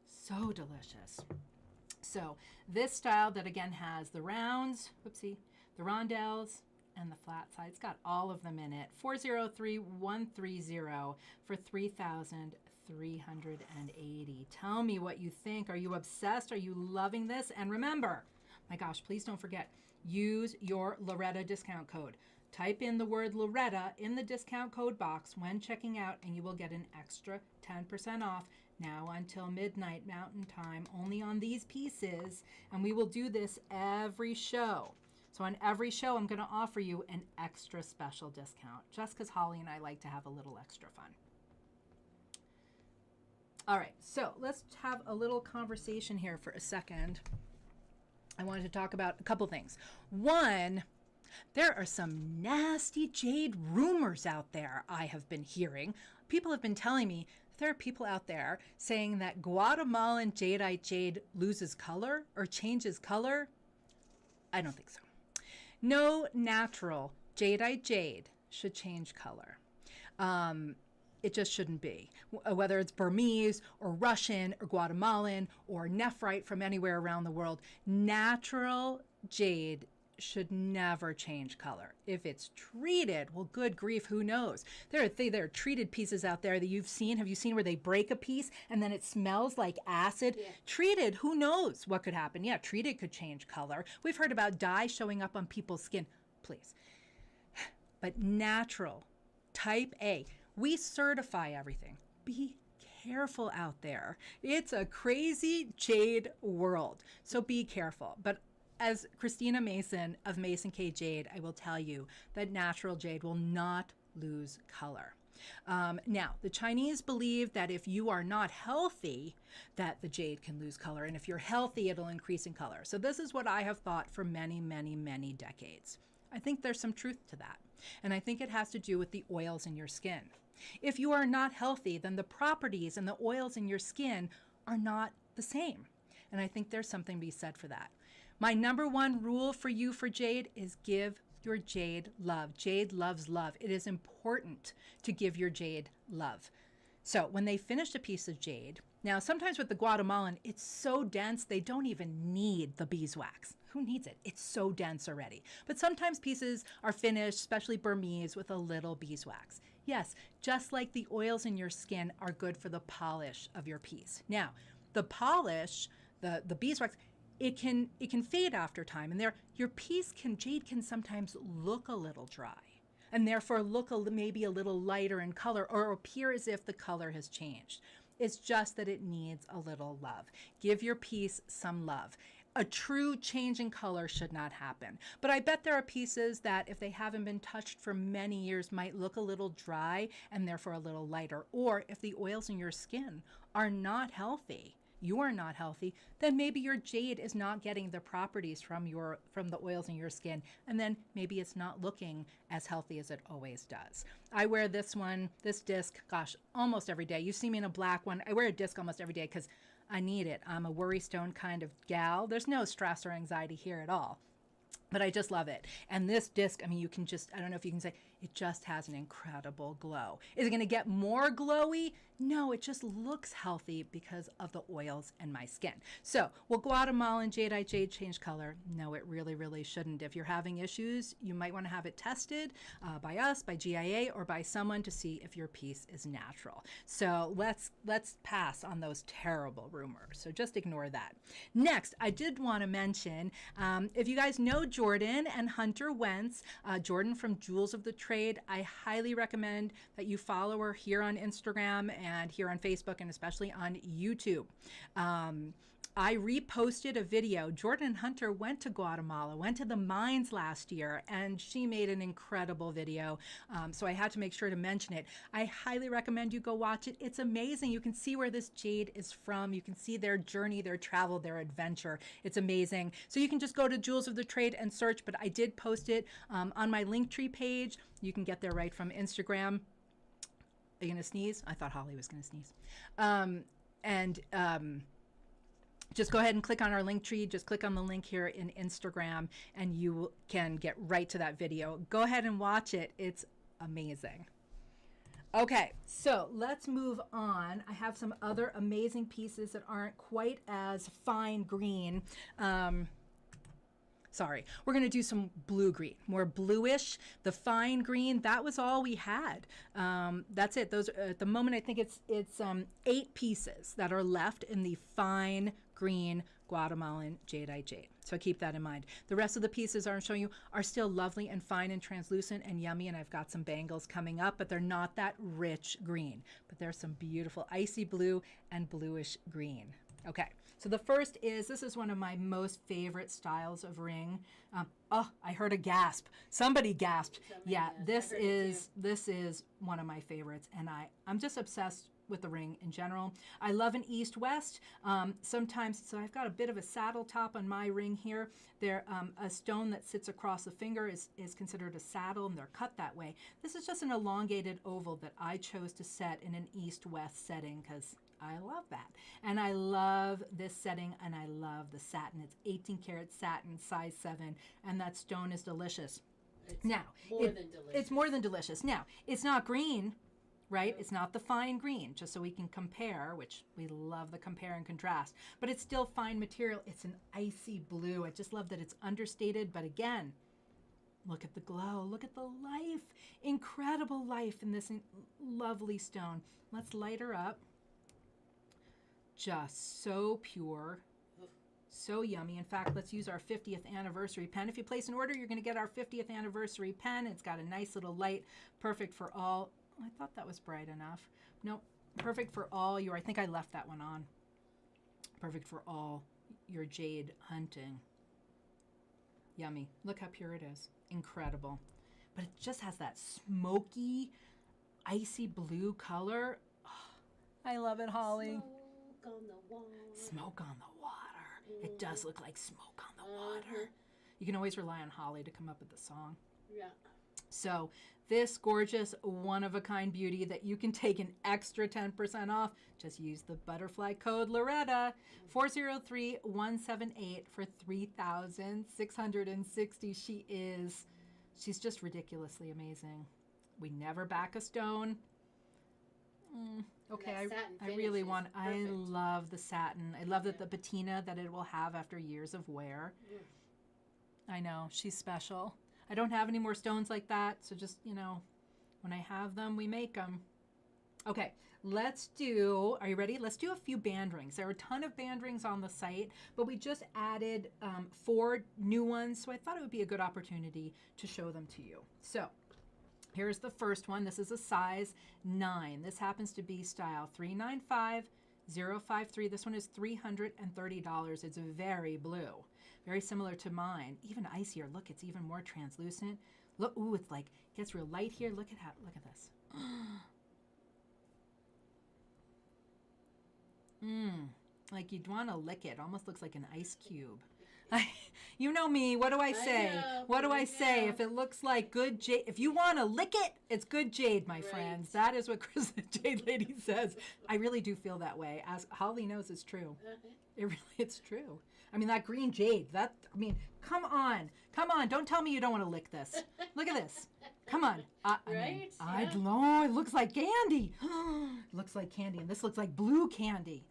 So delicious. So this style that again has the rounds, the rondelles, and the flat side, it's got all of them in it. 403130 for 3,380. Tell me what you think. Are you obsessed? Are you loving this? And remember, my gosh, please don't forget, use your Loretta discount code. Type in the word Loretta in the discount code box when checking out, and you will get an extra 10% off now until midnight Mountain Time, only on these pieces. And we will do this every show. So on every show, I'm going to offer you an extra special discount, just because Holly and I like to have a little extra fun. All right, so let's have a little conversation here for a second. I wanted to talk about a couple things. One, there are some nasty jade rumors out there I have been hearing. People have been telling me there are people out there saying that Guatemalan jadeite jade loses color or changes color. I don't think so. No natural jadeite jade should change color. It just shouldn't be. Whether it's Burmese or Russian or Guatemalan or nephrite from anywhere around the world, natural jade should never change color. If it's treated, well, good grief, who knows? There are treated pieces out there that you've seen. Have you seen where they break a piece and then it smells like acid? Yeah. Treated, who knows what could happen? Yeah, treated could change color. We've heard about dye showing up on people's skin. Please. But natural, type A, we certify everything. Be careful out there. It's a crazy jade world, so be careful. But as Christina Mason of Mason K Jade, I will tell you that natural jade will not lose color. Now, the Chinese believe that if you are not healthy, that the jade can lose color. And if you're healthy, it'll increase in color. So this is what I have thought for many, many, many decades. I think there's some truth to that. And I think it has to do with the oils in your skin. If you are not healthy, then the properties and the oils in your skin are not the same. And I think there's something to be said for that. My number one rule for you for jade is give your jade love. Jade loves love. It is important to give your jade love. So when they finish a piece of jade, now sometimes with the Guatemalan, it's so dense they don't even need the beeswax. Who needs it? It's so dense already. But sometimes pieces are finished, especially Burmese, with a little beeswax. Yes, just like the oils in your skin are good for the polish of your piece. Now, the polish, the beeswax, it can fade after time, and your piece jade can sometimes look a little dry, and therefore look maybe a little lighter in color or appear as if the color has changed. It's just that it needs a little love. Give your piece some love. A true change in color should not happen. But I bet there are pieces that, if they haven't been touched for many years, might look a little dry and therefore a little lighter. Or if the oils in your skin are not healthy, you are not healthy, then maybe your jade is not getting the properties from the oils in your skin, and then maybe it's not looking as healthy as it always does. I wear this disc, gosh, almost every day. You see me in a black one. I wear a disc almost every day because I need it. I'm a worry stone kind of gal. There's no stress or anxiety here at all. But I just love it. And this disc, I mean, you can just, I don't know if you can say, it just has an incredible glow. Is it going to get more glowy? No, it just looks healthy because of the oils in my skin. So, will Guatemalan jadeite jade change color? No, it really, really shouldn't. If you're having issues, you might want to have it tested by us, by GIA, or by someone to see if your piece is natural. So let's pass on those terrible rumors. So just ignore that. Next, I did want to mention, if you guys know Jordan and Hunter Wentz, Jordan from Jewels of the Trade, I highly recommend that you follow her here on Instagram and here on Facebook, and especially on YouTube. I reposted a video. Jordan Hunter went to Guatemala, went to the mines last year, and she made an incredible video. So I had to make sure to mention it. I highly recommend you go watch it. It's amazing. You can see where this jade is from. You can see their journey, their travel, their adventure. It's amazing. So you can just go to Jewels of the Trade and search, but I did post it on my Linktree page. You can get there right from Instagram. Are you going to sneeze? I thought Holly was going to sneeze. Just go ahead and click on our link tree. Just click on the link here in Instagram and you can get right to that video. Go ahead and watch it. It's amazing. Okay, so let's move on. I have some other amazing pieces that aren't quite as fine green. Sorry, we're going to do some blue green, more bluish. The fine green, that was all we had. That's it. Those at the moment, I think it's 8 pieces that are left in the fine green Guatemalan Jadeite jade. So keep that in mind. The rest of the pieces I'm showing you are still lovely and fine and translucent and yummy. And I've got some bangles coming up, but they're not that rich green. But there's some beautiful icy blue and bluish green. Okay. So the first is, this is one of my most favorite styles of ring. Oh, I heard a gasp. Somebody gasped. Yeah, this is one of my favorites, and I'm just obsessed with the ring in general. I love an east-west. Sometimes, so I've got a bit of a saddle top on my ring here. There, a stone that sits across the finger is considered a saddle, and they're cut that way. This is just an elongated oval that I chose to set in an east-west setting because I love that. And I love this setting, and I love the satin. It's 18 karat satin, size 7, and that stone is delicious. It's now, more than delicious. It's more than delicious. Now, it's not green, right? It's not the fine green, just so we can compare, which we love the compare and contrast. But it's still fine material. It's an icy blue. I just love that it's understated, but again, look at the glow. Look at the life. Incredible life in this lovely stone. Let's light her up. Just so pure, so yummy. In fact, let's use our 50th anniversary pen. If you place an order, you're going to get our 50th anniversary pen. It's got a nice little light, perfect for all. I thought that was bright enough. Nope, perfect for all your, I think I left that one on. Perfect for all your jade hunting. Yummy. Look how pure it is. Incredible. But it just has that smoky, icy blue color. Oh, I love it, Holly. On the water. Smoke on the water. It does look like smoke on the water. You can always rely on Holly to come up with the song. Yeah. So this gorgeous one-of-a-kind beauty that you can take an extra 10% off, just use the butterfly code Loretta 403-178 for $3,660. She's just ridiculously amazing. We never back a stone. Okay, I really want, I love the satin. I love that the patina that it will have after years of wear. I know, she's special. I don't have any more stones like that, so just, you know, when I have them, we make them. Okay, let's do, are you ready? Let's do a few band rings. There are a ton of band rings on the site, but we just added 4 new ones, so I thought it would be a good opportunity to show them to you. So, here's the first one. This is a size 9. This happens to be style 395053. This one is $330. It's very blue. Very similar to mine. Even icier. Look, it's even more translucent. Look, ooh, it's like, gets real light here. Look at this. Like you'd want to lick it. Almost looks like an ice cube. You know me. What do I say? What do I say? If it looks like good jade, if you want to lick it, it's good jade, my friends. That is what Chris the Jade Lady says. I really do feel that way. As Holly knows, it's true. It's true. I mean, that green jade. Come on. Don't tell me you don't want to lick this. Look at this. Come on. Right? It looks like candy. It looks like candy, and this looks like blue candy.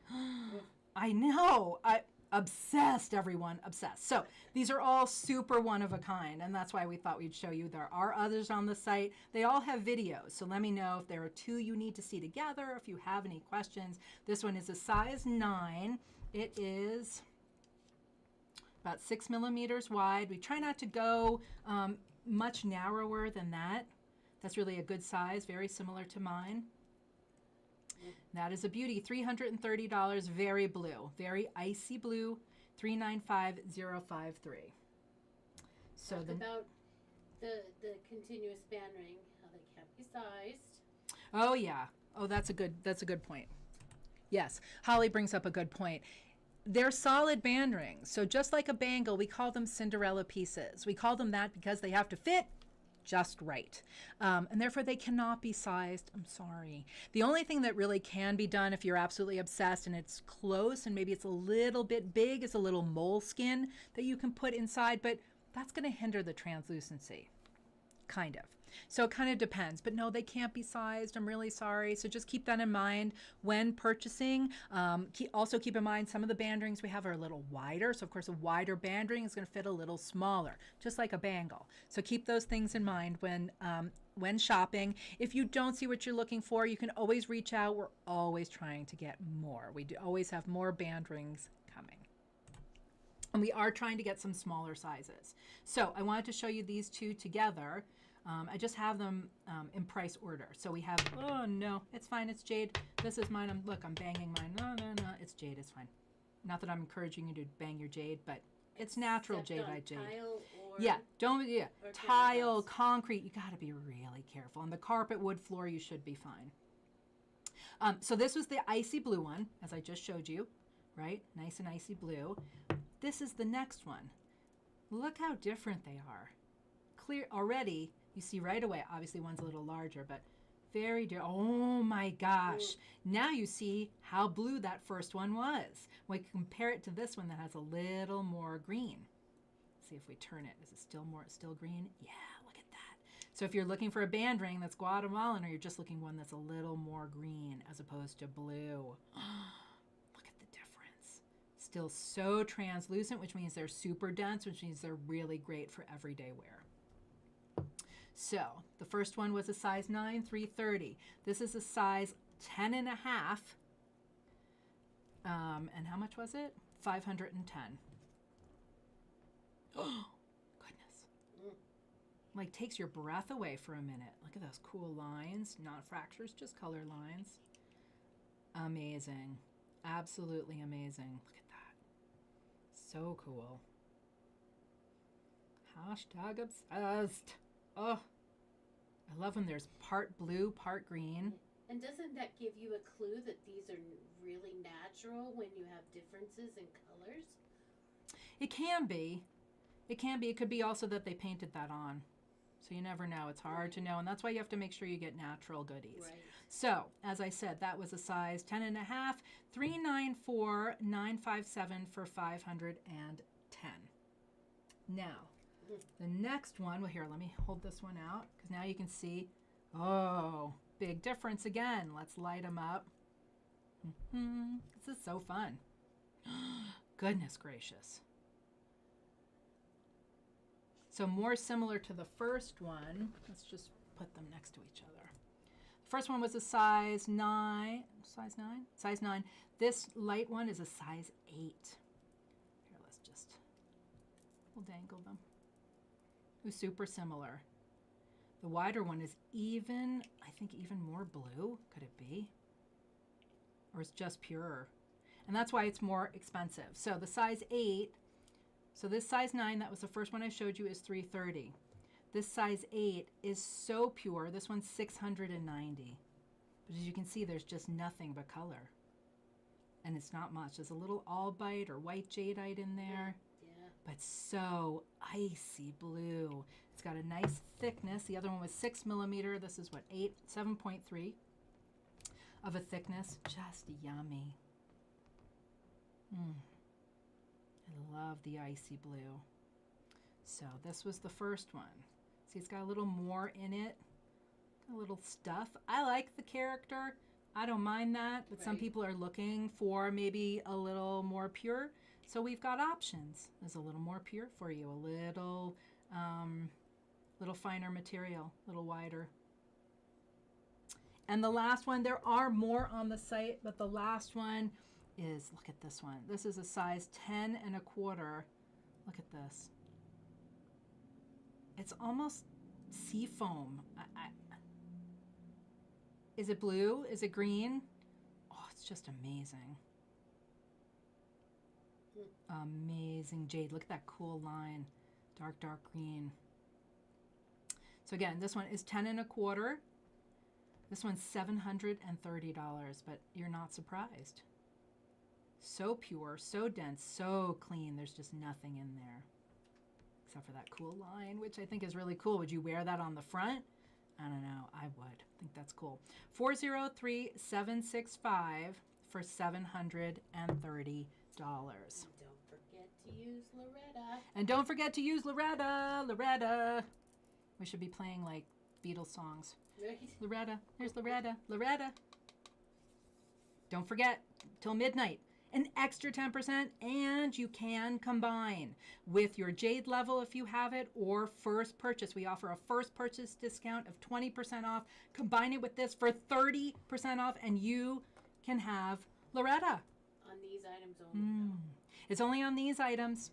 I know. Obsessed, everyone, obsessed. So these are all super one of a kind, and that's why we thought we'd show you. There are others on the site. They all have videos, so let me know if there are 2 you need to see together, if you have any questions. This one is a size 9. It is about 6 millimeters wide. We try not to go much narrower than that. That's really a good size, very similar to mine. That is a beauty. $330, very blue, very icy blue, 395053. So Talk about the continuous band ring, how they can't be sized. Oh yeah. Oh, that's a good point. Yes, Holly brings up a good point. They're solid band rings. So just like a bangle, we call them Cinderella pieces. We call them that because they have to fit just right. And therefore they cannot be sized. I'm sorry. The only thing that really can be done if you're absolutely obsessed and it's close and maybe it's a little bit big is a little moleskin that you can put inside, but that's going to hinder the translucency. Kind of. So it kind of depends. But no, they can't be sized. I'm really sorry. So just keep that in mind when purchasing. Also keep in mind some of the band rings we have are a little wider. So of course a wider band ring is going to fit a little smaller, just like a bangle. So keep those things in mind when shopping. If you don't see what you're looking for, you can always reach out. We're always trying to get more. We do always have more band rings coming. And we are trying to get some smaller sizes. So I wanted to show you these two together. I just have them in price order. So we have, oh no, it's fine, it's Jade. This is mine. Look, I'm banging mine. No, it's Jade, it's fine. Not that I'm encouraging you to bang your Jade, but it's natural Jadeite Jade. Tile or, yeah, or tile, concrete, you gotta be really careful. On the carpet, wood floor, you should be fine. So this was the icy blue one, as I just showed you, right? Nice and icy blue. This is the next one. Look how different they are. Clear already. You see right away, obviously one's a little larger, but very dear. Oh my gosh. Now you see how blue that first one was. We compare it to this one that has a little more green. See if we turn it. Is it still green? Yeah, look at that. So if you're looking for a band ring that's Guatemalan, or you're just looking one that's a little more green as opposed to blue. Look at the difference. Still so translucent, which means they're super dense, which means they're really great for everyday wear. So the first one was a size 9, $330. This is a size 10 and a half. And how much was it? $510. Oh, goodness. Like takes your breath away for a minute. Look at those cool lines. Not fractures, just color lines. Amazing. Absolutely amazing. Look at that. So cool. Hashtag obsessed. Oh, I love when there's part blue, part green. And doesn't that give you a clue that these are really natural when you have differences in colors? It can be. It can be. It could be also that they painted that on. So you never know. It's hard to know. And that's why you have to make sure you get natural goodies. Right. So, as I said, that was a size 10 and a half, $394,957 for $510. Now, the next one, well, here, let me hold this one out because now you can see, oh, big difference again. Let's light them up. This is so fun. Goodness gracious. So more similar to the first one. Let's just put them next to each other. The first one was a size 9. Size 9? Size 9. This light one is a size 8. Here, we'll dangle them. Super similar. The wider one is even, I think even more blue. Could it be? Or it's just pure. And that's why it's more expensive. So the size 8, so this size 9, that was the first one I showed you, is $330. This size 8 is so pure. This one's $690. But as you can see, there's just nothing but color. And it's not much. There's a little albite or white jadeite in there. But so icy blue. It's got a nice thickness. The other one was 6 millimeter. This is what, 7.3 of a thickness. Just yummy. I love the icy blue. So this was the first one. See, it's got a little more in it. A little stuff. I like the character. I don't mind that. But some people are looking for maybe a little more pure. So we've got options. There's a little more pure for you, a little finer material, a little wider. And the last one, there are more on the site, but the last one is, look at this one. This is a size 10 and a quarter. Look at this. It's almost sea foam. Is it blue? Is it green? just amazing. Amazing jade. Look at that cool line. Dark, dark green. So again, this one is 10.25. This one's $730, but you're not surprised. So pure, so dense, so clean. There's just nothing in there. Except for that cool line, which I think is really cool. Would you wear that on the front? I don't know. I would. I think that's cool. 403-765 for $730. Don't forget to use Loretta. And don't forget to use Loretta. Loretta. We should be playing like Beatles songs. Right? Loretta. Here's Loretta. Loretta. Don't forget, till midnight. An extra 10%, and you can combine with your Jade level if you have it, or first purchase. We offer a first purchase discount of 20% off. Combine it with this for 30% off, and you can have Loretta. On these items only. It's only on these items,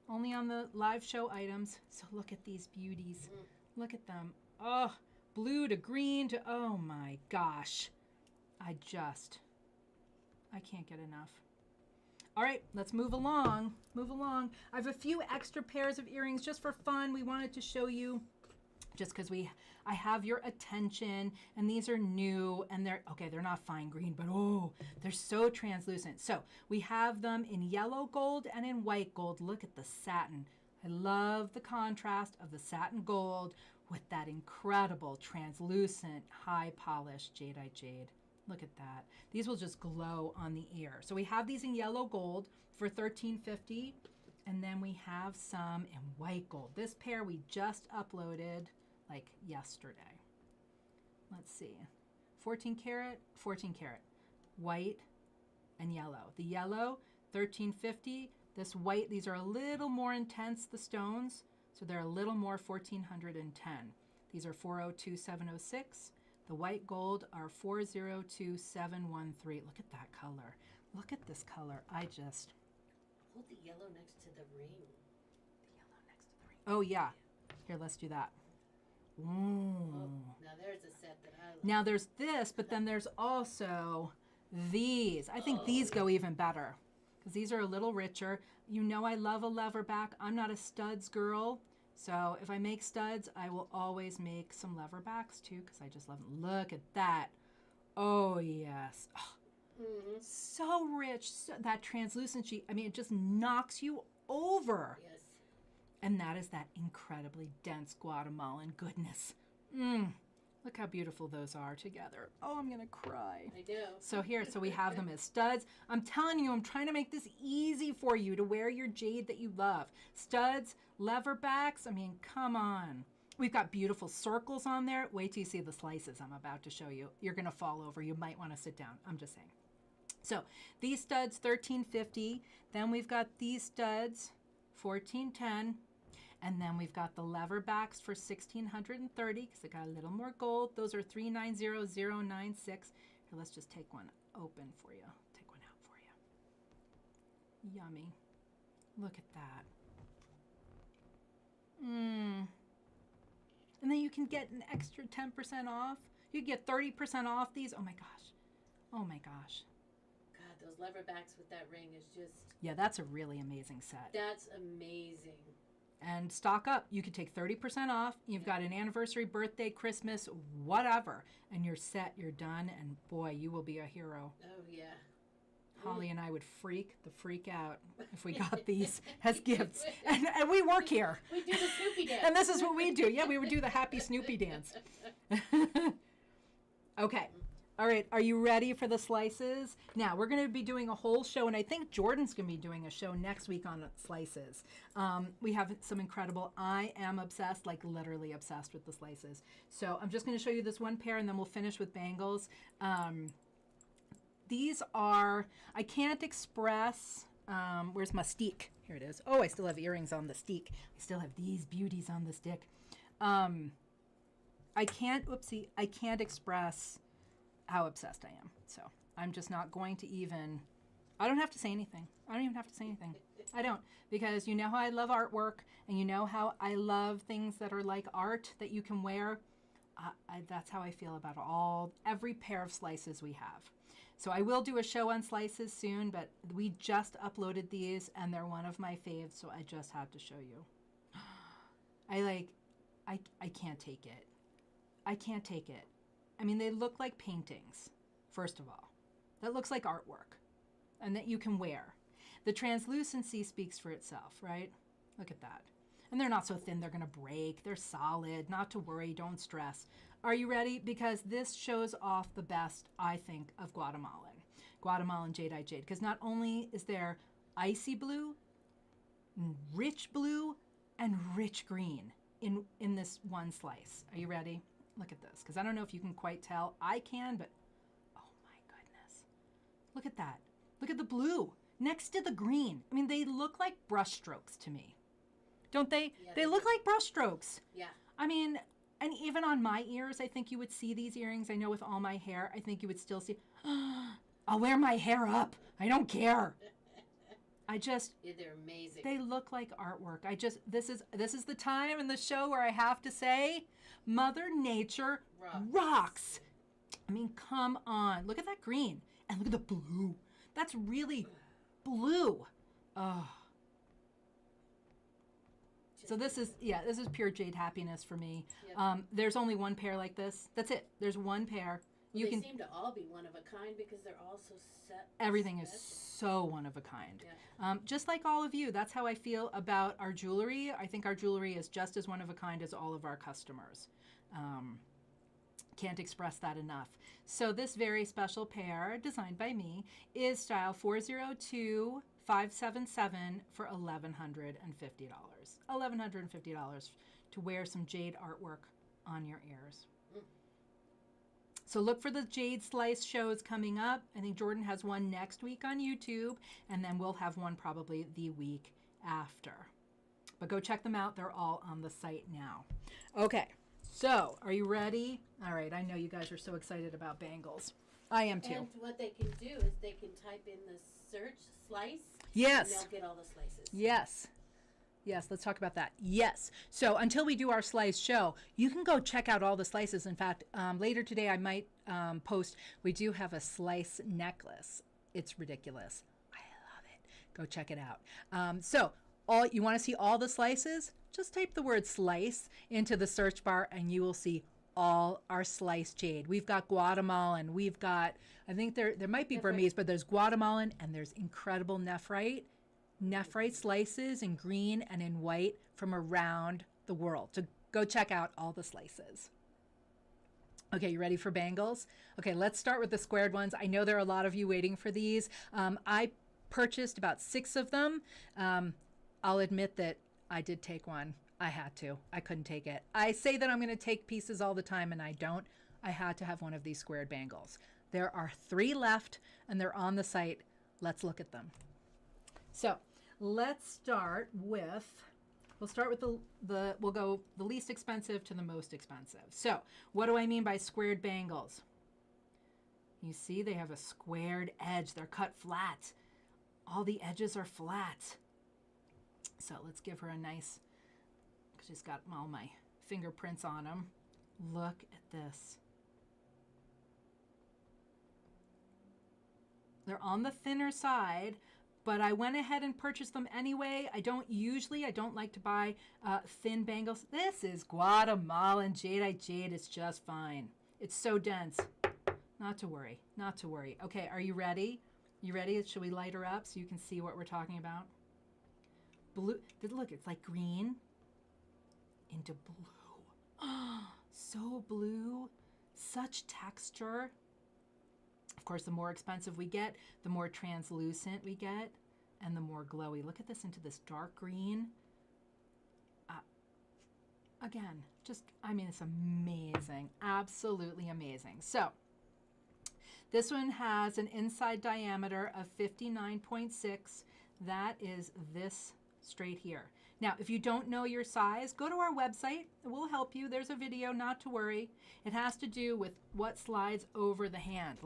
only on the live show items. So look at these beauties. Look at them. Oh, blue to green to, oh my gosh. I can't get enough. All right, let's move along. Move along. I have a few extra pairs of earrings just for fun. We wanted to show you just because I have your attention, and these are new, and they're not fine green, but oh, they're so translucent. So we have them in yellow gold and in white gold. Look at the satin. I love the contrast of the satin gold with that incredible translucent high polished jadeite jade. Look at that. These will just glow on the ear. So we have these in yellow gold for $13.50, and then we have some in white gold. This pair we just uploaded like yesterday. Let's see. 14 karat, white and yellow. The yellow, $13.50. This white, these are a little more intense, the stones, so they're a little more, $1,410. These are 402,706. The white gold are 402,713. Look at that color. Look at this color. Hold the yellow next to the ring. Oh, yeah. Here, let's do that. Ooh. Oh, now there's a set that I like. Now there's this, but then there's also these. I think these go even better because these are a little richer. You know I love a leverback. I'm not a studs girl. So if I make studs, I will always make some leverbacks too because I just love them. Look at that. Oh, yes. Oh, so rich. That translucency, I mean, it just knocks you over. Yes. And that is that incredibly dense Guatemalan goodness. Look how beautiful those are together. Oh, I'm going to cry. I do. So we have them as studs. I'm telling you, I'm trying to make this easy for you to wear your jade that you love. Studs, leverbacks, I mean, come on. We've got beautiful circles on there. Wait till you see the slices I'm about to show you. You're going to fall over. You might want to sit down. I'm just saying. So these studs, $13.50. Then we've got these studs, $14.10. And then we've got the leverbacks for $1,630 because they got a little more gold. Those are $390,096. Here, let's just take one open for you. Take one out for you. Yummy. Look at that. And then you can get an extra 10% off. You get 30% off these. Oh my gosh. Oh my gosh. God, those leverbacks with that ring is just... Yeah, that's a really amazing set. That's amazing. And stock up. You could take 30% off. You've got an anniversary, birthday, Christmas, whatever. And you're set. You're done. And boy, you will be a hero. Oh, yeah. Holly and I would freak out if we got these as gifts. And we work here. We do the Snoopy dance. And this is what we do. Yeah, we would do the happy Snoopy dance. Okay. All right, are you ready for the slices? Now, we're going to be doing a whole show, and I think Jordan's going to be doing a show next week on slices. We have some incredible, I am obsessed, like literally obsessed with the slices. So I'm just going to show you this one pair, and then we'll finish with bangles. These are, I can't express, where's my stick? Here it is. Oh, I still have earrings on the stick. I still have these beauties on the stick. I can't express how obsessed I am. So I'm just not going to even, I don't have to say anything. I don't even have to say anything. I don't, because you know how I love artwork, and you know how I love things that are like art that you can wear. That's how I feel about every pair of slices we have. So I will do a show on slices soon, but we just uploaded these and they're one of my faves, so I just had to show you. I can't take it. I can't take it. I mean, they look like paintings, first of all. That looks like artwork and that you can wear. The translucency speaks for itself, right? Look at that. And they're not so thin they're going to break. They're solid. Not to worry. Don't stress. Are you ready? Because this shows off the best, I think, of Guatemalan. Guatemalan Jadeite Jade. Because not only is there icy blue, rich blue, and rich green in this one slice. Are you ready? Look at this. Because I don't know if you can quite tell. I can, but oh my goodness. Look at that. Look at the blue next to the green. I mean, they look like brush strokes to me. Don't they? Yeah, they look like brush strokes. Yeah. I mean, and even on my ears, I think you would see these earrings. I know with all my hair, I think you would still see. I'll wear my hair up. I don't care. Yeah, they're amazing. They look like artwork. This is the time in the show where I have to say, Mother Nature rocks. I mean, come on. Look at that green. And look at the blue. That's really blue. Oh. So this is pure Jade happiness for me. Yep. There's only one pair like this. That's it. There's one pair. Well, they seem to all be one of a kind because they're all so set. Everything is so one of a kind. Yeah. Just like all of you, that's how I feel about our jewelry. I think our jewelry is just as one of a kind as all of our customers. Can't express that enough. So this very special pair, designed by me, is style 402577 for $1,150. $1,150 to wear some jade artwork on your ears. So look for the Jade Slice shows coming up. I think Jordan has one next week on YouTube, and then we'll have one probably the week after. But go check them out. They're all on the site now. Okay, so are you ready? All right, I know you guys are so excited about bangles. I am too. And what they can do is they can type in the search slice. Yes. And they'll get all the slices. Yes. Yes, let's talk about that. Yes. So until we do our slice show, you can go check out all the slices. In fact, later today I might post, we do have a slice necklace. It's ridiculous. I love it. Go check it out. So you want to see all the slices? Just type the word slice into the search bar and you will see all our sliced jade. We've got Guatemalan. We've got, I think there might be Burmese, but there's Guatemalan and there's incredible nephrite slices in green and in white from around the world. So go check out all the slices. Okay, you ready for bangles? Okay, let's start with the squared ones. I know there are a lot of you waiting for these. I purchased about 6 of them. I'll admit that I did take one. I had to. I couldn't take it. I say that I'm going to take pieces all the time and I don't. I had to have one of these squared bangles. There are 3 left and they're on the site. Let's look at them. So let's start with, we'll go the least expensive to the most expensive. So what do I mean by squared bangles? You see they have a squared edge. They're cut flat. All the edges are flat. So let's give her a nice, because she's got all my fingerprints on them. Look at this. They're on the thinner side, but I went ahead and purchased them anyway. I don't like to buy thin bangles. This is Guatemalan Jadeite Jade. It's just fine. It's so dense. Not to worry. Not to worry. Okay, are you ready? You ready? Should we light her up so you can see what we're talking about? Blue. Look, it's like green into blue. Oh, so blue. Such texture. Of course, the more expensive we get, the more translucent we get, and the more glowy. Look at this into this dark green. Again, it's amazing. Absolutely amazing. So, this one has an inside diameter of 59.6. That is this straight here. Now, if you don't know your size, go to our website. We'll help you. There's a video, not to worry. It has to do with what slides over the hand.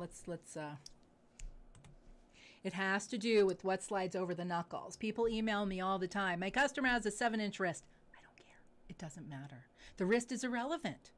It has to do with what slides over the knuckles. People email me all the time. My customer has a 7-inch wrist. I don't care. It doesn't matter. The wrist is irrelevant.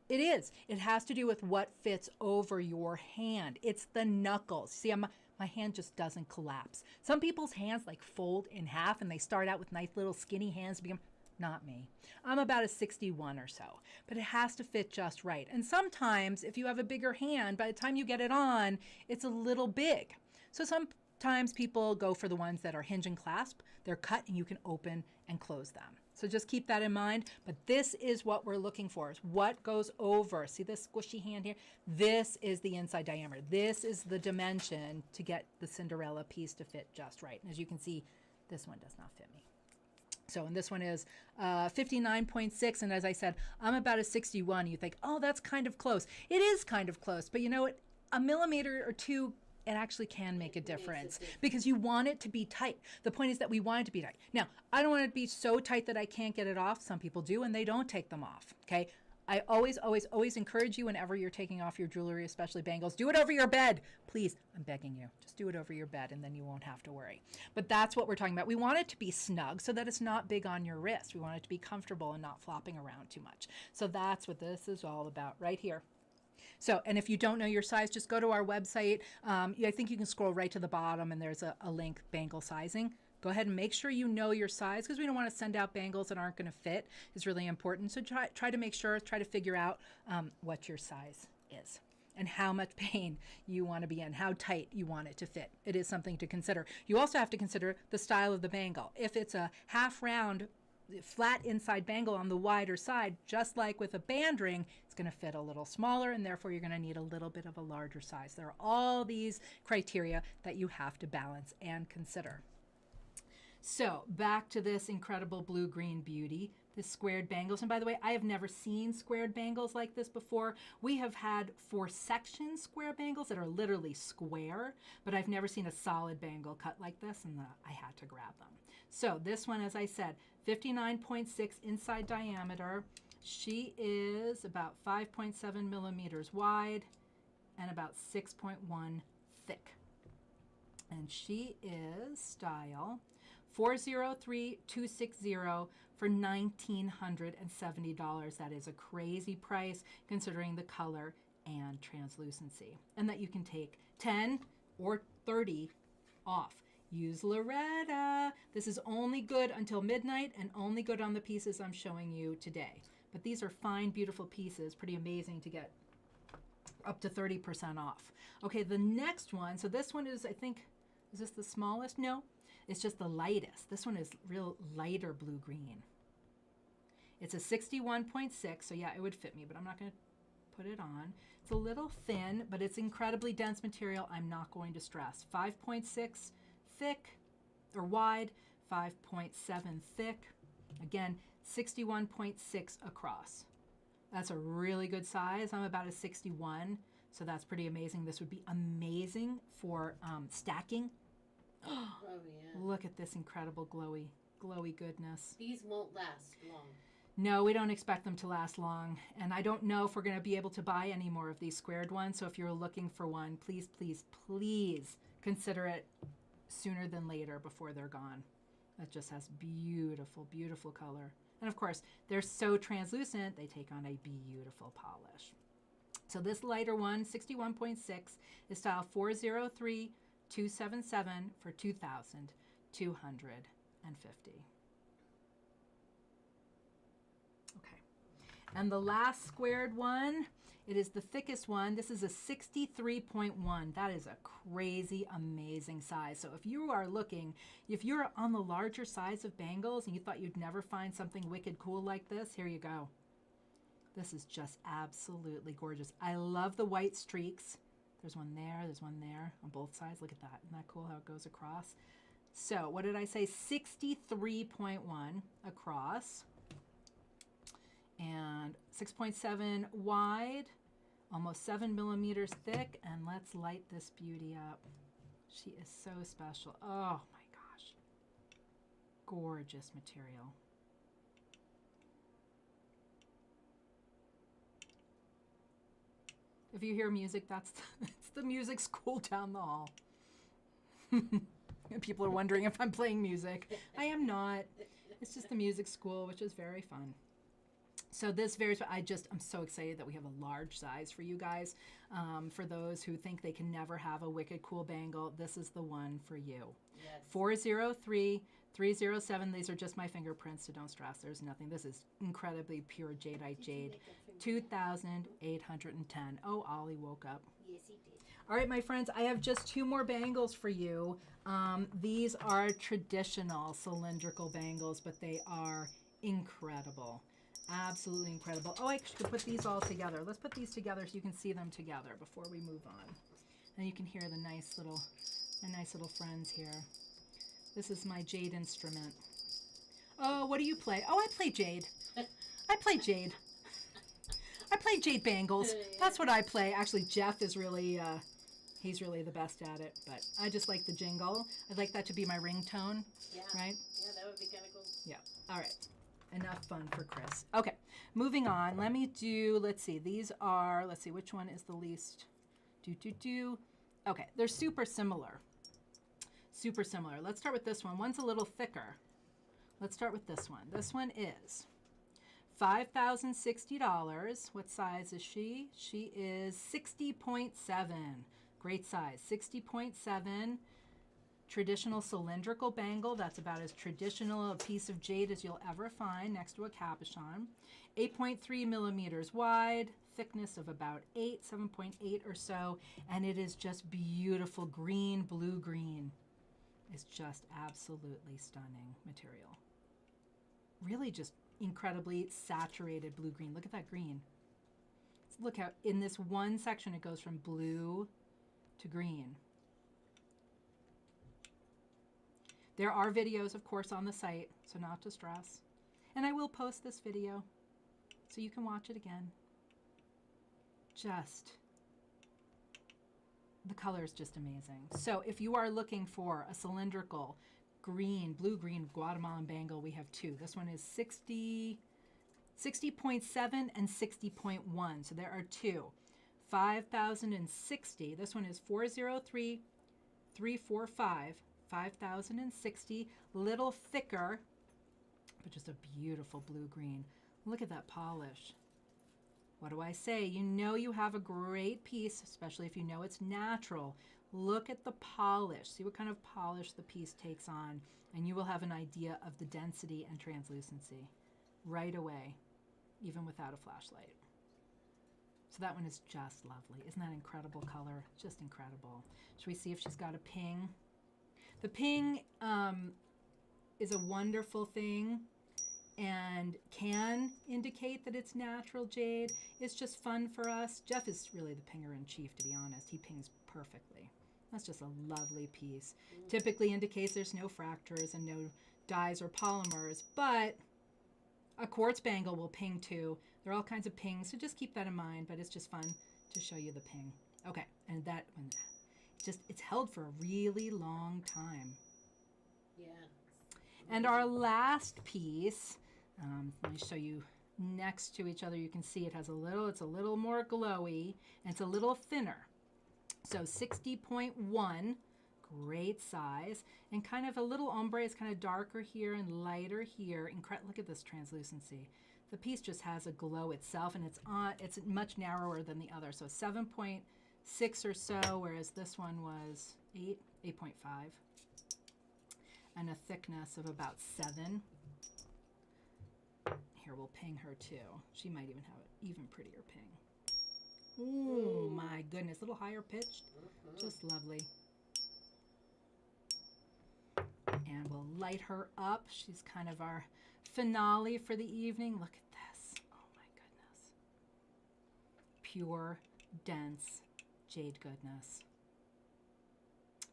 It is. It has to do with what fits over your hand. It's the knuckles. See, my hand just doesn't collapse. Some people's hands like fold in half and they start out with nice little skinny hands to become, not me. I'm about a 61 or so, but it has to fit just right. And sometimes if you have a bigger hand, by the time you get it on, it's a little big. So sometimes people go for the ones that are hinge and clasp. They're cut and you can open and close them. So just keep that in mind. But this is what we're looking for, is what goes over. See this squishy hand here? This is the inside diameter. This is the dimension to get the Cinderella piece to fit just right. And as you can see, this one does not fit me. So, and this one is 59.6. And as I said, I'm about a 61. You think, oh, that's kind of close. It is kind of close. But you know what? A millimeter or two, it actually can make a difference because you want it to be tight. The point is that we want it to be tight. Now, I don't want it to be so tight that I can't get it off. Some people do, and they don't take them off, okay? I always, always, always encourage you whenever you're taking off your jewelry, especially bangles, do it over your bed. Please, I'm begging you. Just do it over your bed, and then you won't have to worry. But that's what we're talking about. We want it to be snug so that it's not big on your wrist. We want it to be comfortable and not flopping around too much. So that's what this is all about right here. So, and if you don't know your size, just go to our website. I think you can scroll right to the bottom and there's a link, bangle sizing. Go ahead and make sure you know your size because we don't want to send out bangles that aren't going to fit. It's really important. So try to make sure, try to figure out what your size is and how much pain you want to be in, how tight you want it to fit. It is something to consider. You also have to consider the style of the bangle. If it's a half round, flat inside bangle on the wider side, just like with a band ring, it's going to fit a little smaller and therefore you're going to need a little bit of a larger size. There are all these criteria that you have to balance and consider. So back to this incredible blue-green beauty, this squared bangles. And by the way, I have never seen squared bangles like this before. We have had 4-section square bangles that are literally square, but I've never seen a solid bangle cut like this, and I had to grab them. So this one, as I said, 59.6 inside diameter. She is about 5.7 millimeters wide and about 6.1 thick. And she is style 403260 for $1,970. That is a crazy price considering the color and translucency. And that you can take 10 or 30 off. Use Loretta. This is only good until midnight and only good on the pieces I'm showing you today. But these are fine, beautiful pieces. Pretty amazing to get up to 30% off. Okay, the next one. So this one is, I think, is this the smallest? No, it's just the lightest. This one is real lighter blue-green. It's a 61.6, so yeah, it would fit me, but I'm not going to put it on. It's a little thin, but it's incredibly dense material. I'm not going to stress. 5.6 thick or wide, 5.7 thick. Again, 61.6 across. That's a really good size. I'm about a 61, so that's pretty amazing. This would be amazing for stacking. Oh, yeah. Look at this incredible glowy goodness. These won't last long. No, we don't expect them to last long. And I don't know if we're going to be able to buy any more of these squared ones. So if you're looking for one, please, please, please consider it sooner than later before they're gone. That just has beautiful, beautiful color. And of course, they're so translucent, they take on a beautiful polish. So this lighter one, 61.6, is style 403277 for $2,250. Okay. And the last squared one, it is the thickest one. This is a 63.1. That is a crazy, amazing size. So if you are looking, if you're on the larger size of bangles and you thought you'd never find something wicked cool like this, here you go. This is just absolutely gorgeous. I love the white streaks. There's one there on both sides. Look at that. Isn't that cool how it goes across? So what did I say? 63.1 across. And 6.7 wide, almost 7 millimeters thick. And let's light this beauty up. She is so special. Oh my gosh. Gorgeous material. If you hear music, that's the music school down the hall. People are wondering if I'm playing music. I am not. It's just the music school, which is very fun. So this varies, but I'm so excited that we have a large size for you guys. For those who think they can never have a wicked cool bangle, this is the one for you. Yes. 403 307. These are just my fingerprints, so don't stress. There's nothing. This is incredibly pure Jadeite jade. 2,810. Oh, Ollie woke up. Yes, he did. All right, my friends, I have just 2 more bangles for you. These are traditional cylindrical bangles, but they are incredible. Absolutely incredible. Oh, I should put these all together. Let's put these together so you can see them together before we move on. And you can hear my nice little friends here. This is my Jade instrument. Oh, what do you play? Oh, I play Jade. I play Jade. I play Jade bangles. That's what I play. Actually, Jeff is really, he's really the best at it. But I just like the jingle. I'd like that to be my ringtone. Yeah. Right? Yeah, that would be kind of cool. Yeah. All right. Enough fun for Chris. Okay. Moving on. Let's see. These are, let's see, which one is the least? Okay. They're super similar. Super similar. Let's start with this one. One's a little thicker. Let's start with this one. This one is $5,060. What size is she? She is 60.7. Great size. 60.7. Traditional cylindrical bangle. That's about as traditional a piece of jade as you'll ever find next to a cabochon. 8.3 millimeters wide. Thickness of about 7.8 or so. And it is just beautiful green, blue-green. It's just absolutely stunning material. Really just incredibly saturated blue-green. Look at that green. Look how in this one section it goes from blue to green. There are videos, of course, on the site, so not to stress. And I will post this video so you can watch it again. The color is just amazing. So if you are looking for a cylindrical green, blue-green Guatemalan bangle, we have 2. This one is 60.7 and 60.1. So there are 2. 5,060. This one is 403 345. 5,060. Little thicker, but just a beautiful blue-green. Look at that polish. What do I say? You know you have a great piece, especially if you know it's natural. Look at the polish. See what kind of polish the piece takes on, and you will have an idea of the density and translucency right away, even without a flashlight. So that one is just lovely. Isn't that incredible color? Just incredible. Should we see if she's got a ping? The ping is a wonderful thing and can indicate that it's natural jade. It's just fun for us. Jeff is really the pinger in chief, to be honest. He pings perfectly. That's just a lovely piece. Typically indicates there's no fractures and no dyes or polymers, but a quartz bangle will ping too. There are all kinds of pings, so just keep that in mind, but it's just fun to show you the ping. Okay, and that one, it's held for a really long time. Yeah. And our last piece, let me show you next to each other. You can see it's a little more glowy, and it's a little thinner. So 60.1, great size, and kind of a little ombre. It's kind of darker here and lighter here. Look at this translucency. The piece just has a glow itself, and it's much narrower than the other. So 7.6 or so, whereas this one was 8.5. And a thickness of about 7. Here, we'll ping her too. She might even have an even prettier ping. Ooh, my goodness. A little higher pitched. Just lovely. And we'll light her up. She's kind of our finale for the evening. Look at this. Oh my goodness. Pure, dense jade goodness.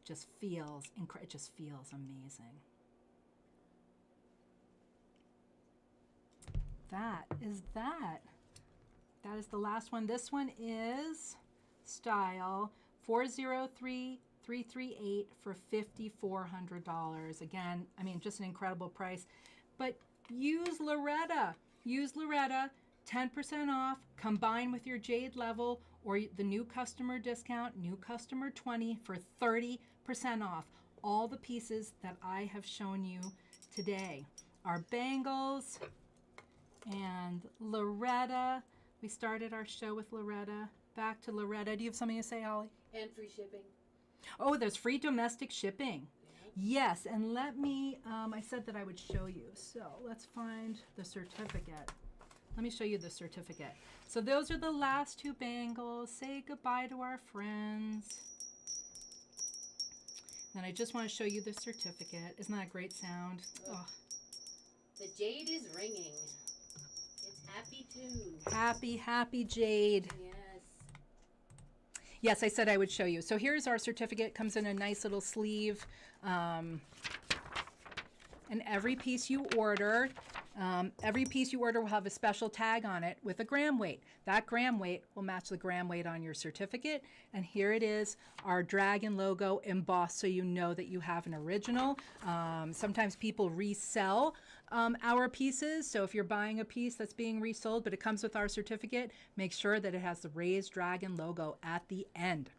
It just feels amazing. That is that. That is the last one. This one is style 403338 for $5,400. Again, I mean, just an incredible price. But use Loretta. Use Loretta. 10% off. Combine with your Jade level or the new customer discount, new customer 20 for 30% off. All the pieces that I have shown you today. Our bangles, And Loretta, we started our show with Loretta. Back to Loretta. Do you have something to say, Holly? And free shipping. Oh, there's free domestic shipping. Yes, and let me, I said that I would show you. So let's find the certificate. Let me show you the certificate. So those are the last two bangles. Say goodbye to our friends. Then I just want to show you the certificate. Isn't that a great sound? Oh. The jade is ringing. It's happy too. Happy, happy Jade. Yes. Yes, I said I would show you. So here's our certificate. Comes in a nice little sleeve. And every piece you order will have a special tag on it with a gram weight. That gram weight will match the gram weight on your certificate. And here it is, our dragon logo embossed, so you know that you have an original. Sometimes people resell our pieces. So if you're buying a piece that's being resold, but it comes with our certificate, make sure that it has the raised dragon logo at the end.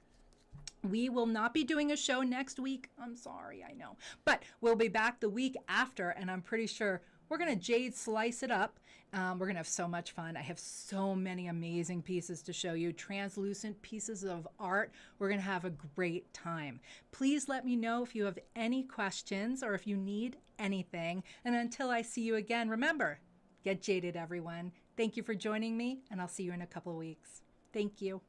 We will not be doing a show next week. I'm sorry, I know. But we'll be back the week after, and I'm pretty sure we're going to Jade slice it up. We're going to have so much fun. I have so many amazing pieces to show you, translucent pieces of art. We're going to have a great time. Please let me know if you have any questions or if you need anything. And until I see you again, remember, get jaded, everyone. Thank you for joining me, and I'll see you in a couple of weeks. Thank you.